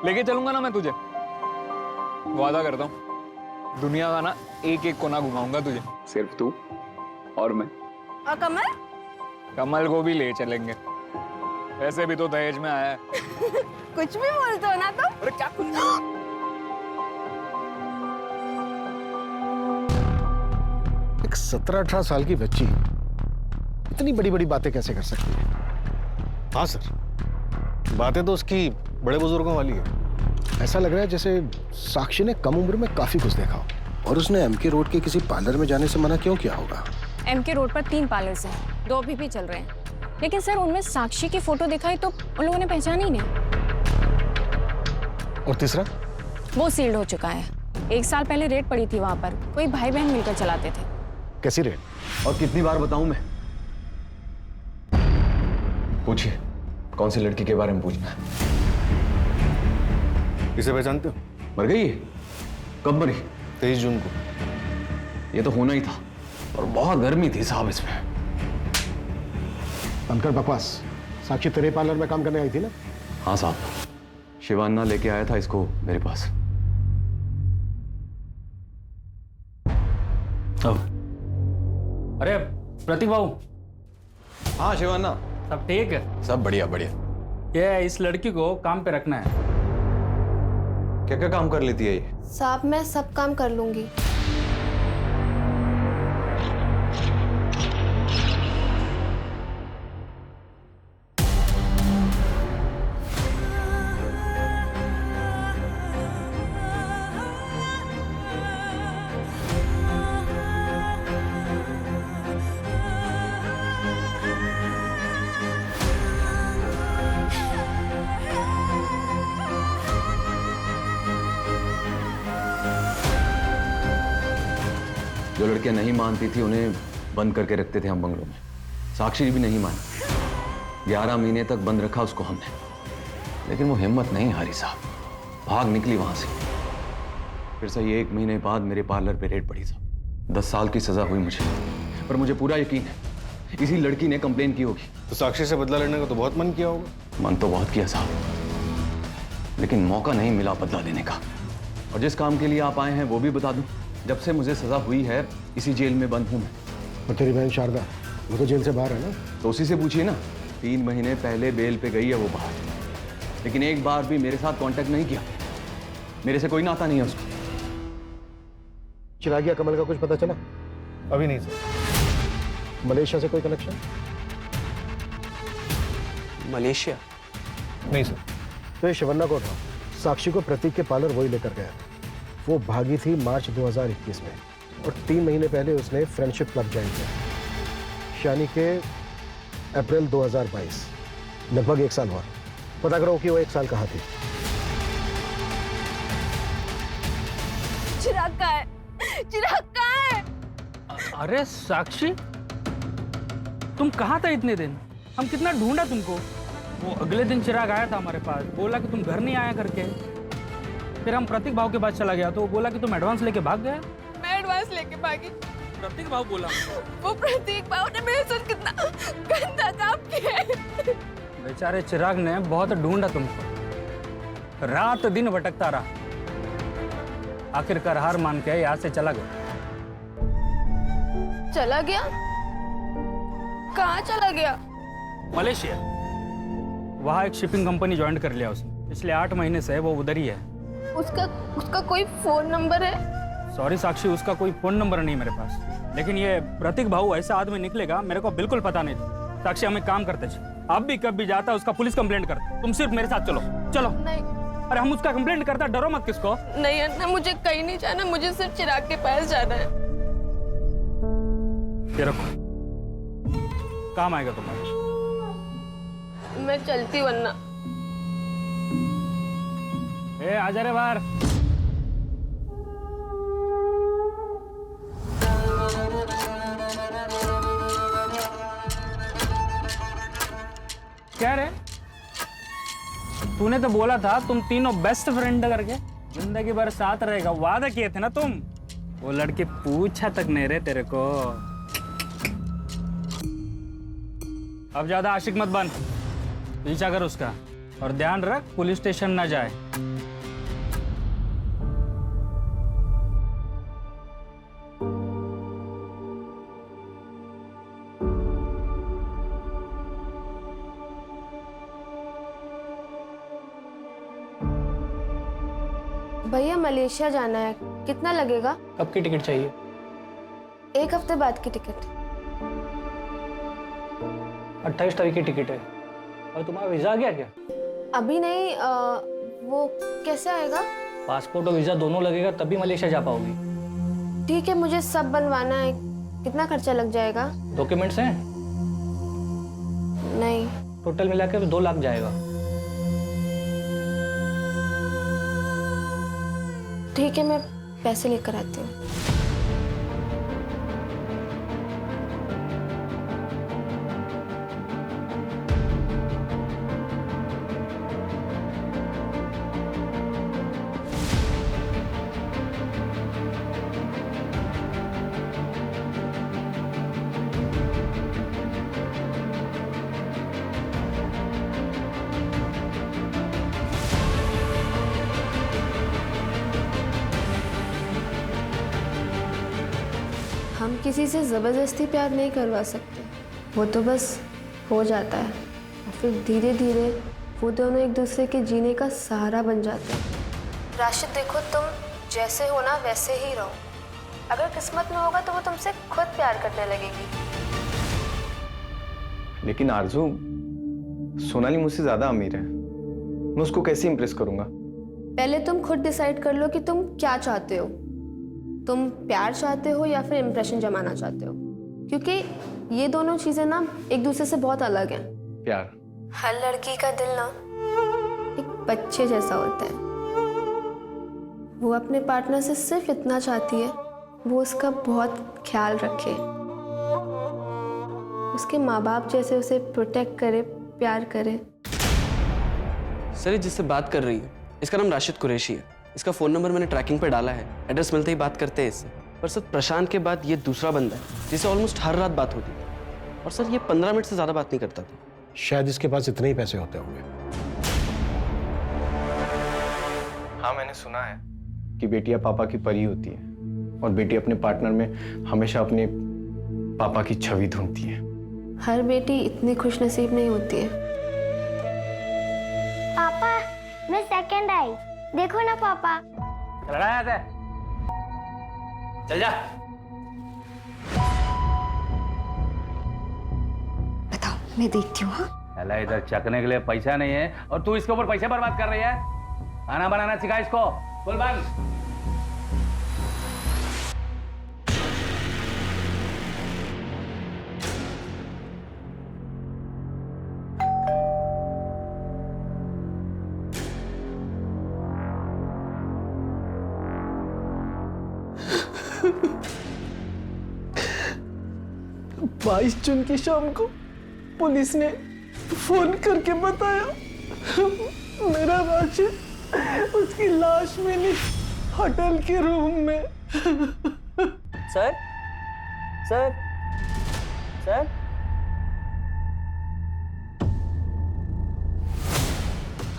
J: लेके चलूंगा ना मैं तुझे, वादा करता हूँ। दुनिया का ना एक एक कोना घुमाऊंगा तुझे, सिर्फ तू और मैं।
V: और कमल?
J: कमल को भी ले चलेंगे, ऐसे भी तो दहेज में आया है।
V: कुछ भी बोलते हो ना तुम।
J: अरे क्या कुछ?
K: एक 17-18 साल की बच्ची इतनी बड़ी बड़ी बातें कैसे कर सकती है?
U: हाँ सर, बातें तो उसकी बड़े बुजुर्गों वाली है।
K: ऐसा लग रहा है जैसे साक्षी ने कम उम्र में काफी कुछ देखा हो, और उसने MK रोड के किसी पार्लर में जाने से मना क्यों किया होगा?
M: MK रोड पर 3 पार्लर्स हैं, 2 अभी भी चल रहे हैं। लेकिन सर, उनमें साक्षी की फोटो दिखाई तो उन लोगों ने पहचाना ही नहीं।
K: और तीसरा?
M: वो सील्ड हो चुका है। 1 साल पहले रेड पड़ी थी वहां पर, कोई भाई बहन मिलकर चलाते थे।
K: कैसी रेड?
G: और कितनी बार बताऊं मैं? पूछिए, कौन सी लड़की के बारे में पूछना है?
U: इसे पहचानते हो?
G: मर गई है? कब मरी?
U: 23 जून को।
G: ये तो होना ही था, और बहुत गर्मी थी साहब इसमें।
K: बनकर बकवास। साक्षी तेरे पार्लर में काम करने आई थी ना?
G: हाँ साहब, शिवान्ना लेके आया था इसको मेरे पास।
O: अरे प्रतीक बाबू।
G: हाँ शिवान्ना,
O: सब ठीक है?
G: सब बढ़िया बढ़िया।
O: ये इस लड़की को काम पे रखना है।
G: क्या क्या काम कर लेती है ये?
V: साहब, मैं सब काम कर लूंगी।
G: जो लड़कियां नहीं मानती थी उन्हें बंद करके रखते थे हम बंगलों में। साक्षी भी नहीं मानी। 11 महीने तक बंद रखा उसको हमने, लेकिन वो हिम्मत नहीं हारी साहब, भाग निकली वहां से। फिर से 1 महीने बाद मेरे पार्लर पे रेड पड़ी साहब। 10 साल की सजा हुई मुझे, पर मुझे पूरा यकीन है इसी लड़की ने कंप्लेन की होगी।
U: तो साक्षी से बदला लेने का तो बहुत मन किया होगा?
G: मन तो बहुत किया साहब, लेकिन मौका नहीं मिला बदला लेने का। और जिस काम के लिए आप आए हैं वो भी बता दूं, जब से मुझे सजा हुई है इसी जेल में बंद हूं मैं।
K: और तेरी बहन शारदा, वो तो जेल से बाहर है ना?
G: तो उसी से पूछिए ना। 3 महीने पहले बेल पे गई है वो बाहर, लेकिन एक बार भी मेरे साथ कांटेक्ट नहीं किया। मेरे से कोई नाता नहीं है उसका।
K: चिरागिया कमल का कुछ पता चला?
U: अभी नहीं सर।
K: मलेशिया से कोई कनेक्शन?
R: मलेशिया?
U: नहीं सर।
K: तो ये शिवन्ना को था, साक्षी को प्रतीक के पार्लर वही लेकर गया। वो भागी थी मार्च 2021 में, और 3 महीने पहले उसने फ्रेंडशिप क्लब ज्वाइन किया, यानी कि अप्रैल 2022। लगभग 1 साल हुआ। पता करो कि वो 1 साल कहाँ थी।
I: चिराग कहाँ है? चिराग कहाँ है?
O: अरे साक्षी, तुम कहाँ था इतने दिन? हम कितना ढूंढा तुमको। वो अगले दिन चिराग आया था हमारे पास, बोला कि तुम घर नहीं आया करके। फिर हम प्रतीक भाव के पास चला गया तो वो बोला कि तुम एडवांस लेके भाग गया।
I: मैं एडवांस लेके भागी?
O: प्रतीक भाव बोला।
I: वो प्रतीक भाव ने मेरे साथ कितना गंदा काम किया है।
O: बेचारे चिराग ने बहुत ढूंढा तुमको, रात दिन भटकता रहा, आखिरकार हार मान के यहाँ से चला गया।
I: चला गया? कहाँ चला गया?
O: मलेशिया। वहाँ एक शिपिंग कंपनी ज्वाइन कर लिया उसने। पिछले 8 महीने से वो उधर ही है।
I: उसका कोई फोन नंबर है?
O: सॉरी साक्षी, उसका कोई फोन नंबर नहीं मेरे पास। लेकिन ये प्रतीक भाऊ ऐसा आदमी निकलेगा मेरे को बिल्कुल पता नहीं था। साक्षी, हम एक काम करते थे, अब भी कब भी जाता उसका पुलिस कंप्लेंट करते। तुम सिर्फ मेरे साथ चलो। चलो।
I: नहीं।
O: अरे हम उसका कंप्लेंट करता, डरो मत किसको।
I: नहीं अन्ना, मुझे कहीं नहीं जाना, मुझे सिर्फ चिराग के पास जाना है।
O: ये रखो, काम आएगा तुम्हारे।
I: मैं चलती हूँ अन्ना।
O: ए आजा रे बाहर। क्या रे? तूने तो बोला था तुम तीनों बेस्ट फ्रेंड करके जिंदगी भर साथ रहेगा, वादा किए थे ना तुम। वो लड़की पूछा तक नहीं रहे तेरे को। अब ज्यादा आशिक मत बन, पीछा कर उसका और ध्यान रख पुलिस स्टेशन ना जाए।
V: भैया मलेशिया जाना है, कितना लगेगा?
D: कब की टिकट चाहिए?
V: 1 हफ्ते बाद की टिकट।
D: 28 तारीख की टिकट है। और तुम्हारा वीजा आ गया क्या?
V: अभी नहीं, वो कैसे आएगा?
D: पासपोर्ट और वीजा दोनों लगेगा तभी मलेशिया जा पाओगी।
V: ठीक है, मुझे सब बनवाना है, कितना खर्चा लग जाएगा?
D: डॉक्यूमेंट्स हैं?
V: नहीं।
D: टोटल मिलाकर 2 लाख जाएगा।
V: ठीक है, मैं पैसे लेकर आती हूँ। हम किसी से ज़बरदस्ती प्यार नहीं करवा सकते, वो तो बस हो जाता है और फिर धीरे धीरे वो दोनों एक दूसरे के जीने का सहारा बन जाते हैं। राशिद देखो, तुम जैसे हो ना वैसे ही रहो, अगर किस्मत में होगा तो वो तुमसे खुद प्यार करने लगेगी।
W: लेकिन आरजू, सोनाली मुझसे ज्यादा अमीर है, मैं उसको कैसे इंप्रेस करूंगा?
V: पहले तुम खुद डिसाइड कर लो कि तुम क्या चाहते हो, तुम प्यार चाहते हो या फिर इम्प्रेशन जमाना चाहते हो, क्योंकि ये दोनों चीजें ना एक दूसरे से बहुत अलग हैं।
W: प्यार?
V: हर लड़की का दिल ना एक बच्चे जैसा होता है, वो अपने पार्टनर से सिर्फ इतना चाहती है वो उसका बहुत ख्याल रखे, उसके माँ बाप जैसे उसे प्रोटेक्ट करे, प्यार करे।
D: सर, ये जिससे बात कर रही है इसका नाम राशिद कुरैशी है। इसका फ़ोन नंबर मैंने ट्रैकिंग पे डाला है, एड्रेस मिलते ही बात करते हैं इससे। पर सर, प्रशांत के बाद ये दूसरा बंदा है जिससे ऑलमोस्ट हर रात बात होती है। और सर, ये 15 मिनट से ज़्यादा बात नहीं करता था।
H: शायद इसके पास इतने ही पैसे होते होंगे।
W: हाँ, मैंने सुना है कि बेटियां पापा की परी होती है और बेटी अपने पार्टनर में हमेशा अपने पापा की छवि ढूंढती है।
V: हर बेटी इतनी खुशनसीब नहीं होती है।
C: पापा, मैं सेकंड आई, देखो ना पापा।
O: चल जा।
V: बताओ, मैं देखती हूँ।
L: अल्लाह, इधर चकने के लिए पैसा नहीं है और तू इसके ऊपर पैसे बर्बाद कर रही है। खाना बनाना सिखा इसको। बोल बंद।
Q: बाईस जून की शाम को पुलिस ने फोन करके बताया मेरा राशिद उसकी लाश मिली होटल के रूम में।
D: Sir, sir, sir,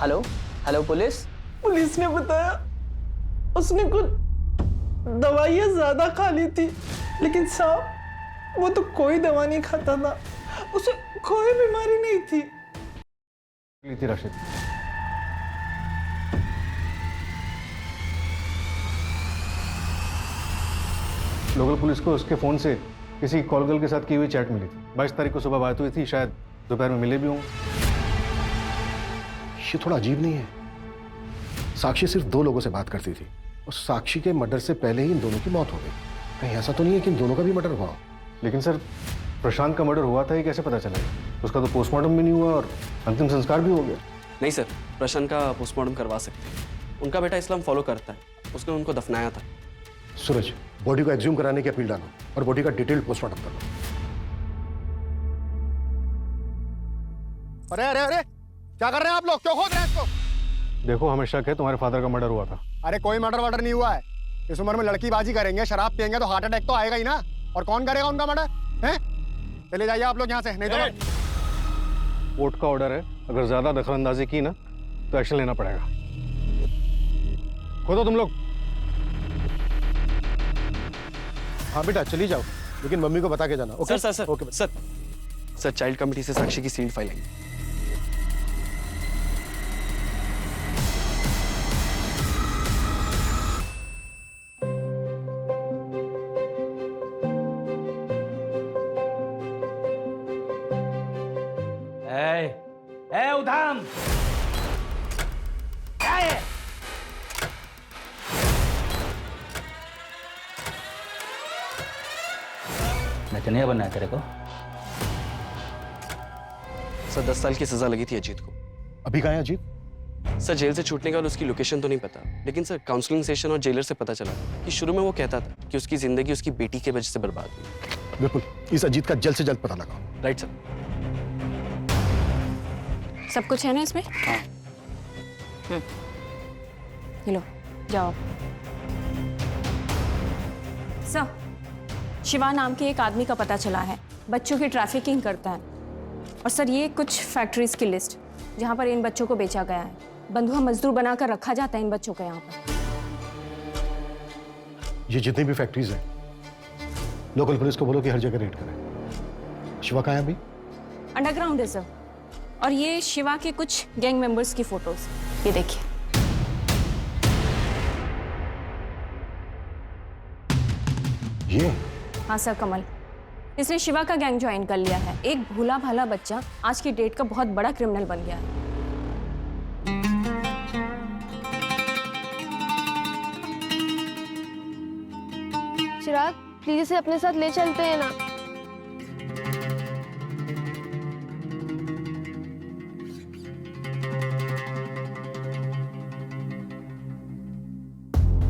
D: hello, hello police.
Q: Police ने बताया उसने कुछ दवाइयाँ ज्यादा खा ली थी, लेकिन साहब वो तो कोई दवा नहीं खाता था, उसे कोई बीमारी नहीं थी।
U: ली थी राशिद। लोकल पुलिस को उसके फोन से किसी कॉल गर्ल के साथ की हुई चैट मिली थी। 22 तारीख को सुबह बात हुई थी, शायद दोपहर में मिले भी होंगे।
H: ये थोड़ा अजीब नहीं है? साक्षी सिर्फ 2 लोगों से बात करती थी और साक्षी के मर्डर से पहले ही इन दोनों की मौत हो गई। कहीं ऐसा तो नहीं है कि इन दोनों का भी मर्डर हुआ?
U: लेकिन सर, प्रशांत का मर्डर हुआ था, ये कैसे पता चलेगा? उसका तो पोस्टमार्टम भी नहीं हुआ और अंतिम संस्कार भी हो गया।
D: नहीं सर, प्रशांत का पोस्टमार्टम करवा सकते हैं। उनका बेटा इस्लाम फॉलो करता है, उसने उनको दफनाया था।
H: सूरज, बॉडी को एक्सह्यूम कराने की अपील डालो और बॉडी का डिटेल्ड पोस्टमार्टम करो।
U: अरे अरे अरे, क्या कर रहे हैं आप लोग? क्यों खोद रहे हैं इसको? देखो, हमें शक है तुम्हारे फादर का मर्डर हुआ था। अरे कोई मर्डर वर्डर नहीं हुआ है। इस उम्र में लड़कीबाजी करेंगे, शराब पियेंगे तो हार्ट अटैक तो आएगा ही ना। और कौन करेगा उनका मर्डर? हैं? चले जाइए आप लोग यहाँ से, नहीं तो कोर्ट का ऑर्डर है, अगर ज्यादा दखलंदाजी की ना तो एक्शन लेना पड़ेगा। खोदो तुम लोग। हाँ बेटा चली जाओ, लेकिन मम्मी को बता के जाना। Okay
D: sir sir
U: okay
D: sir sir child committee से साक्षी की सील्ड फाइल आई।
L: ए उधाम, क्या है? नचनिया बनना है तेरे को?
D: सर 10 साल की सजा लगी थी अजीत को।
U: अभी कहाँ है अजीत?
D: सर जेल से छूटने का उसकी लोकेशन तो नहीं पता, लेकिन सर काउंसलिंग सेशन और जेलर से पता चला कि शुरू में वो कहता था कि उसकी जिंदगी उसकी बेटी की वजह से बर्बाद हुई।
U: बिल्कुल, इस अजीत का जल्द से जल्द पता लगाओ।
D: Right sir.
M: सब कुछ है ना इसमें?
D: हाँ।
M: लो जाओ। सर, शिवा नाम के एक आदमी का पता चला है, बच्चों की ट्रैफिकिंग करता है। और सर ये कुछ फैक्ट्रीज की लिस्ट जहाँ पर इन बच्चों को बेचा गया है। बंधुआ मजदूर बनाकर रखा जाता है इन बच्चों को यहाँ पर।
U: ये जितनी भी फैक्ट्रीज हैं, लोकल पुलिस को बोलो कि हर जगह रेड करें। शिवा कहाँ है अभी?
M: अंडरग्राउंड है सर। और ये शिवा के कुछ गैंग मेंबर्स की फोटोज, ये देखिए।
U: ये?
M: हाँ सर, कमल। इसने शिवा का गैंग ज्वाइन कर लिया है। एक भोला भाला बच्चा आज की डेट का बहुत बड़ा क्रिमिनल बन गया है।
V: चिराग, प्लीज इसे अपने साथ ले चलते हैं ना।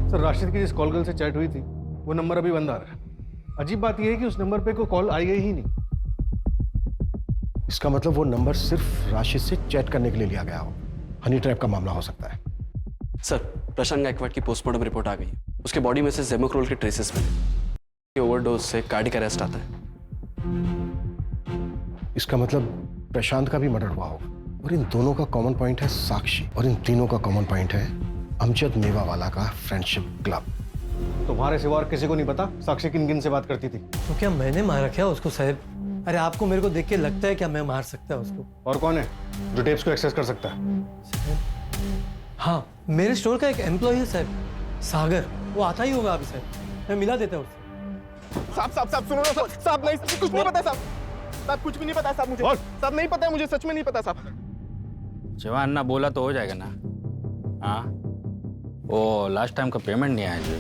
U: सर, राशिद की जिस कॉल गर्ल से चैट हुई थी वो नंबर अभी बंद आ रहा है। अजीब बात यह है कि उस नंबर पे कोई कॉल आई ही नहीं। इसका मतलब वो नंबर सिर्फ राशिद से चैट करने के लिए लिया गया हो। हनी ट्रैप का मामला हो सकता है।
D: सर प्रशांत गायकवाड़ की पोस्टमार्टम रिपोर्ट आ गई है। उसके बॉडी में से जेमोक्रोल के ट्रेसेस मिले। ओवरडोज से कार्डियक अरेस्ट आता है।
U: इसका मतलब प्रशांत का भी मर्डर हुआ हो। और इन दोनों का कॉमन पॉइंट है साक्षी, और इन तीनों का कॉमन पॉइंट है अमजद मेवावाला का फ्रेंडशिप क्लब। तुम्हारे सिवा और किसी को नहीं पता साक्षी किन किन से बात करती थी?
X: तो क्या मैंने मारा क्या उसको साहब? अरे आपको मेरे को देख के लगता है क्या मैं मार सकता है उसको?
U: और कौन है जो टेप्स को एक्सेस कर सकता है?
X: हाँ, मेरे स्टोर का एक एम्प्लॉय है साहब, सागर। वो आता ही होगा अभी साहब, मैं मिला देता हूँ उससे।
U: साहब साहब साहब सुनो ना साहब, साहब नहीं, कुछ नहीं पता साहब। साहब कुछ भी नहीं पता साहब मुझे। साहब नहीं पता है मुझे, सच में नहीं पता साहब।
O: जवान ना बोला तो हो जाएगा ना? हाँ, वो लास्ट टाइम का पेमेंट नहीं आया जी।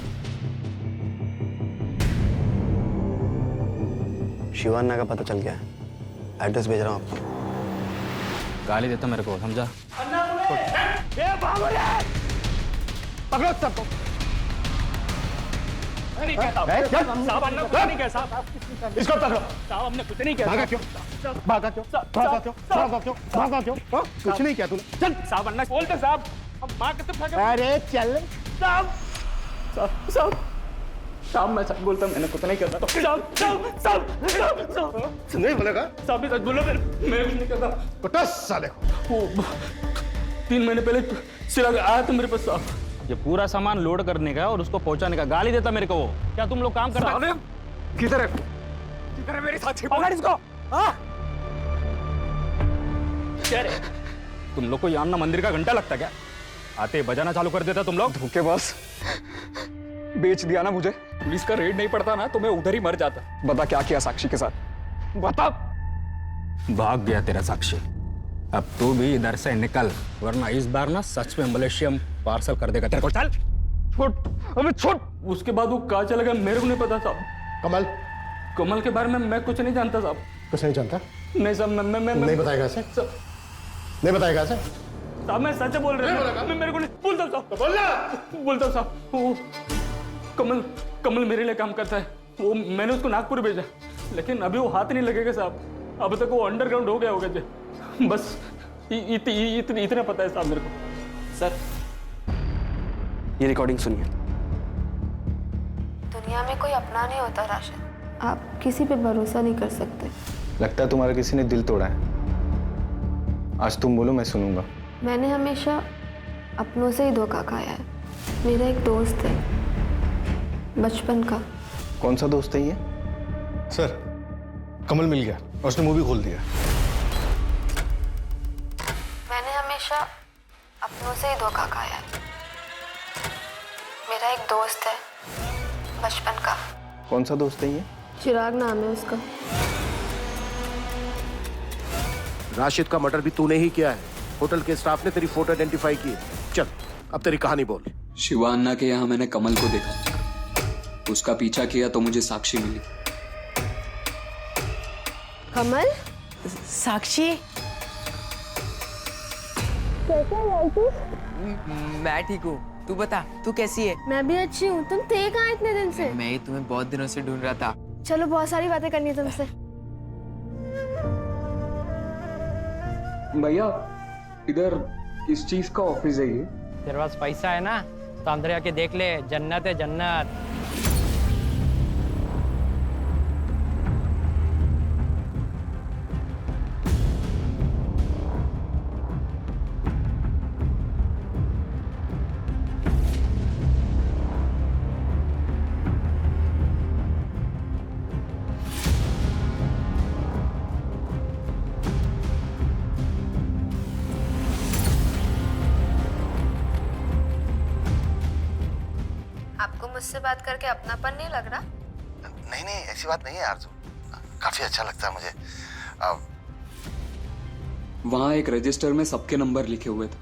D: शिवान्ना का पता चल गया है, एड्रेस भेज रहा हूँ आपको।
O: गाली देता मेरे को, समझा?
U: पकड़ो सबको। इसको पकड़ो।
L: साहब हमने कुछ नहीं किया।
U: भागा क्यों? भागा क्यों? भागा क्यों? भागा क्यों? भागा क्यों? कुछ नहीं किया तूने।
L: चल साहब, अन्ना बोलते साहब, हम माँ के तो
U: अरे चल
L: साहब। साहब साहब साहब, मैं सच बोलता, मैंने कुछ नहीं किया था। साहब साहब साहब साहब
U: नहीं बोलेगा?
L: साहब भी सच बोलो, मैं कुछ नहीं किया था।
U: कुटस साले को।
L: वो 3 महीने पहले चिराग आया था मेरे पास साहब।
O: ये पूरा सामान लोड करने का और उसको पहुंचाने का। गाली देता मेरे को वो। क्या तुम लोग काम कर रहे हो?
U: किधर है?
L: किधर है मेरे साथी? पकड़ इसको। हाँ, क्या रे?
O: तुम लोग को यहाँ ना मंदिर का घंटा लगता क्या? आते बजाना चालू कर देता तुम लोग।
J: धोखेबाज, बेच दिया ना मुझे। पुलिस का रेड नहीं पड़ता ना तो मैं उधर ही मर जाता। बता क्या किया साक्षी के साथ?
L: बता।
O: भाग गया तेरा साक्षी। अब तू भी इधर से निकल, वरना इस बार ना सच में मलेशिया पार्सल कर देगा तेरे को। चल
L: छोड़, अबे छोड़। उसके बाद वो कहाँ चला गया मेरे को नहीं पता साहब।
U: कमल?
L: कमल के बारे में मैं कुछ नहीं जानता साहब।
U: कुछ नहीं जानता?
L: नहीं साहब, मैं
U: नहीं बताएगा ऐसे? नहीं बताएगा ऐसे?
L: साहब मैं सच बोल रहा हूँ। मैं मेरे को नहीं बोलता साहब। तो बोलना। बोलता साहब, वो कमल मेरे लिए काम करता है। वो मैंने उसको नागपुर भेजा, लेकिन अभी वो हाथ नहीं लगेगा साहब। अब तक वो अंडरग्राउंड हो गया होगा जी। बस इतना पता है साहब मेरे को।
D: सर ये रिकॉर्डिंग सुनिए।
V: दुनिया में कोई अपना नहीं होता राशिद, आप किसी पे भरोसा नहीं कर सकते।
G: लगता है तुम्हारा किसी ने दिल तोड़ा है। आज तुम बोलो, मैं सुनूंगा।
V: मैंने हमेशा अपनों से ही धोखा खाया है। मेरा एक दोस्त है बचपन का।
G: कौन सा दोस्त है ये?
H: सर कमल मिल गया और उसने मूवी खोल दिया।
V: मैंने हमेशा अपनों से ही धोखा खाया है। मेरा एक दोस्त है बचपन का।
G: कौन सा दोस्त है ये?
V: चिराग नाम है उसका।
K: राशिद का मर्डर भी तूने ही किया है। होटल के स्टाफ ने तेरी फोटो आइडेंटिफाई की है। चल अब तेरी कहानी बोल।
J: शिवान्ना के यहाँ मैंने कमल को देखा, उसका पीछा किया तो मुझे साक्षी मिली।
V: कमल?
E: साक्षी?
V: कैसा है तू?
E: मैं ठीक हूँ, तू बता, तू कैसी है?
V: मैं भी अच्छी हूँ। तुम थे कहाँ इतने दिन से?
E: मैं ही तुम्हें बहुत दिनों से ढूंढ रहा था।
V: चलो बहुत सारी बातें करनी है तुमसे।
J: भैया इधर किस चीज का ऑफिस है ये?
A: तेरे पास पैसा है ना तो अंदर आके देख ले, जन्नत है जन्नत।
V: आपको मुझसे बात करके अपनापन नहीं लग रहा?
N: नहीं नहीं, ऐसी बात नहीं है आरजू, काफी अच्छा लगता है मुझे।
J: वहाँ एक रजिस्टर में सबके नंबर लिखे हुए थे,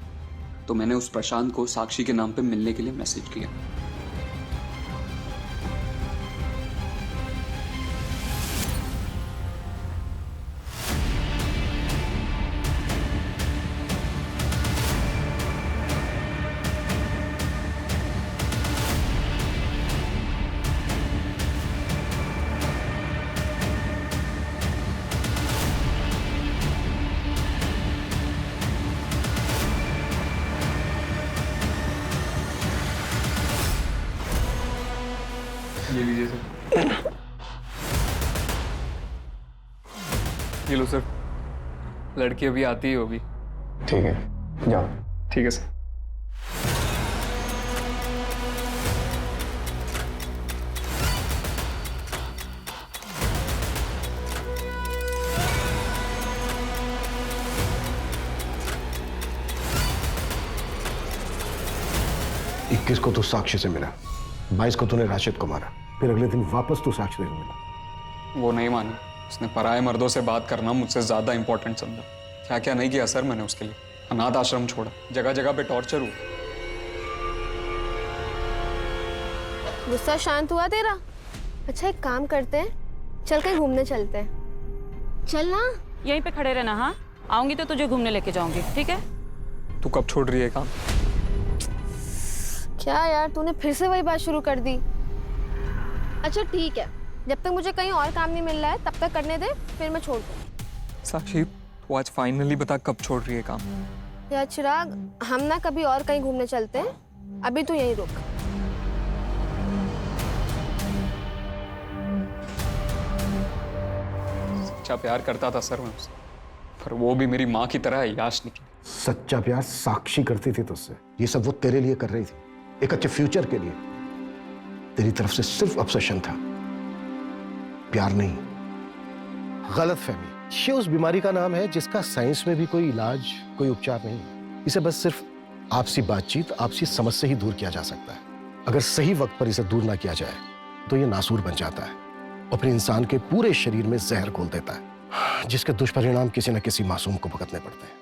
J: तो मैंने उस प्रशांत को साक्षी के नाम पे मिलने के लिए मैसेज किया।
L: ये लीजिए सर। ये लो सर, लड़की अभी आती ही होगी।
G: ठीक है, जाओ।
L: ठीक है सर।
H: इक्कीस को तू साक्षी से मिला, 22 को तूने राशिद को मारा, फिर अगले दिन वापस तू साक्षी से मिला।
J: वो नहीं मानी, उसने पराये मर्दों से बात करना मुझसे ज्यादा इंपॉर्टेंट समझा। क्या क्या नहीं किया सर मैंने उसके लिए। अनाथ आश्रम छोड़ा, जगह जगह पे टॉर्चर हुआ।
V: गुस्सा शांत हुआ तेरा? अच्छा एक काम करते हैं, चल कहीं घूमने चलते हैं। चल ना।
S: यहीं पे खड़े रहना। हाँ आऊंगी तो तुझे घूमने लेके जाऊंगी, ठीक है?
J: तू कब छोड़ रही है काम?
V: क्या यार, तूने फिर से वही बात शुरू कर दी। अच्छा ठीक है, जब तक मुझे कहीं और काम नहीं मिल रहा है तब तक करने दे, फिर मैं छोड़ दूँ।
J: साक्षी तू आज फाइनली बता कब छोड़ रही है काम?
V: यार चिराग, हम ना कभी और कहीं घूमने चलते हैं, अभी तू यहीं रुक।
J: सच्चा प्यार करता था सर मैं उससे, पर वो भी मेरी माँ की तरह याश निकली।
H: सच्चा प्यार साक्षी करती थी तुझसे। ये सब वो तेरे लिए कर रही थी, एक अच्छे फ्यूचर के लिए। तेरी तरफ से सिर्फ ऑब्सेशन था, प्यार नहीं। गलत फहमी, ये उस बीमारी का नाम है जिसका साइंस में भी कोई इलाज, कोई उपचार नहीं। इसे बस सिर्फ आपसी बातचीत, आपसी समझ से ही दूर किया जा सकता है। अगर सही वक्त पर इसे दूर ना किया जाए तो ये नासूर बन जाता है और फिर इंसान के पूरे शरीर में जहर घोल देता है, जिसके दुष्परिणाम किसी न किसी मासूम को भुगतने पड़ते हैं।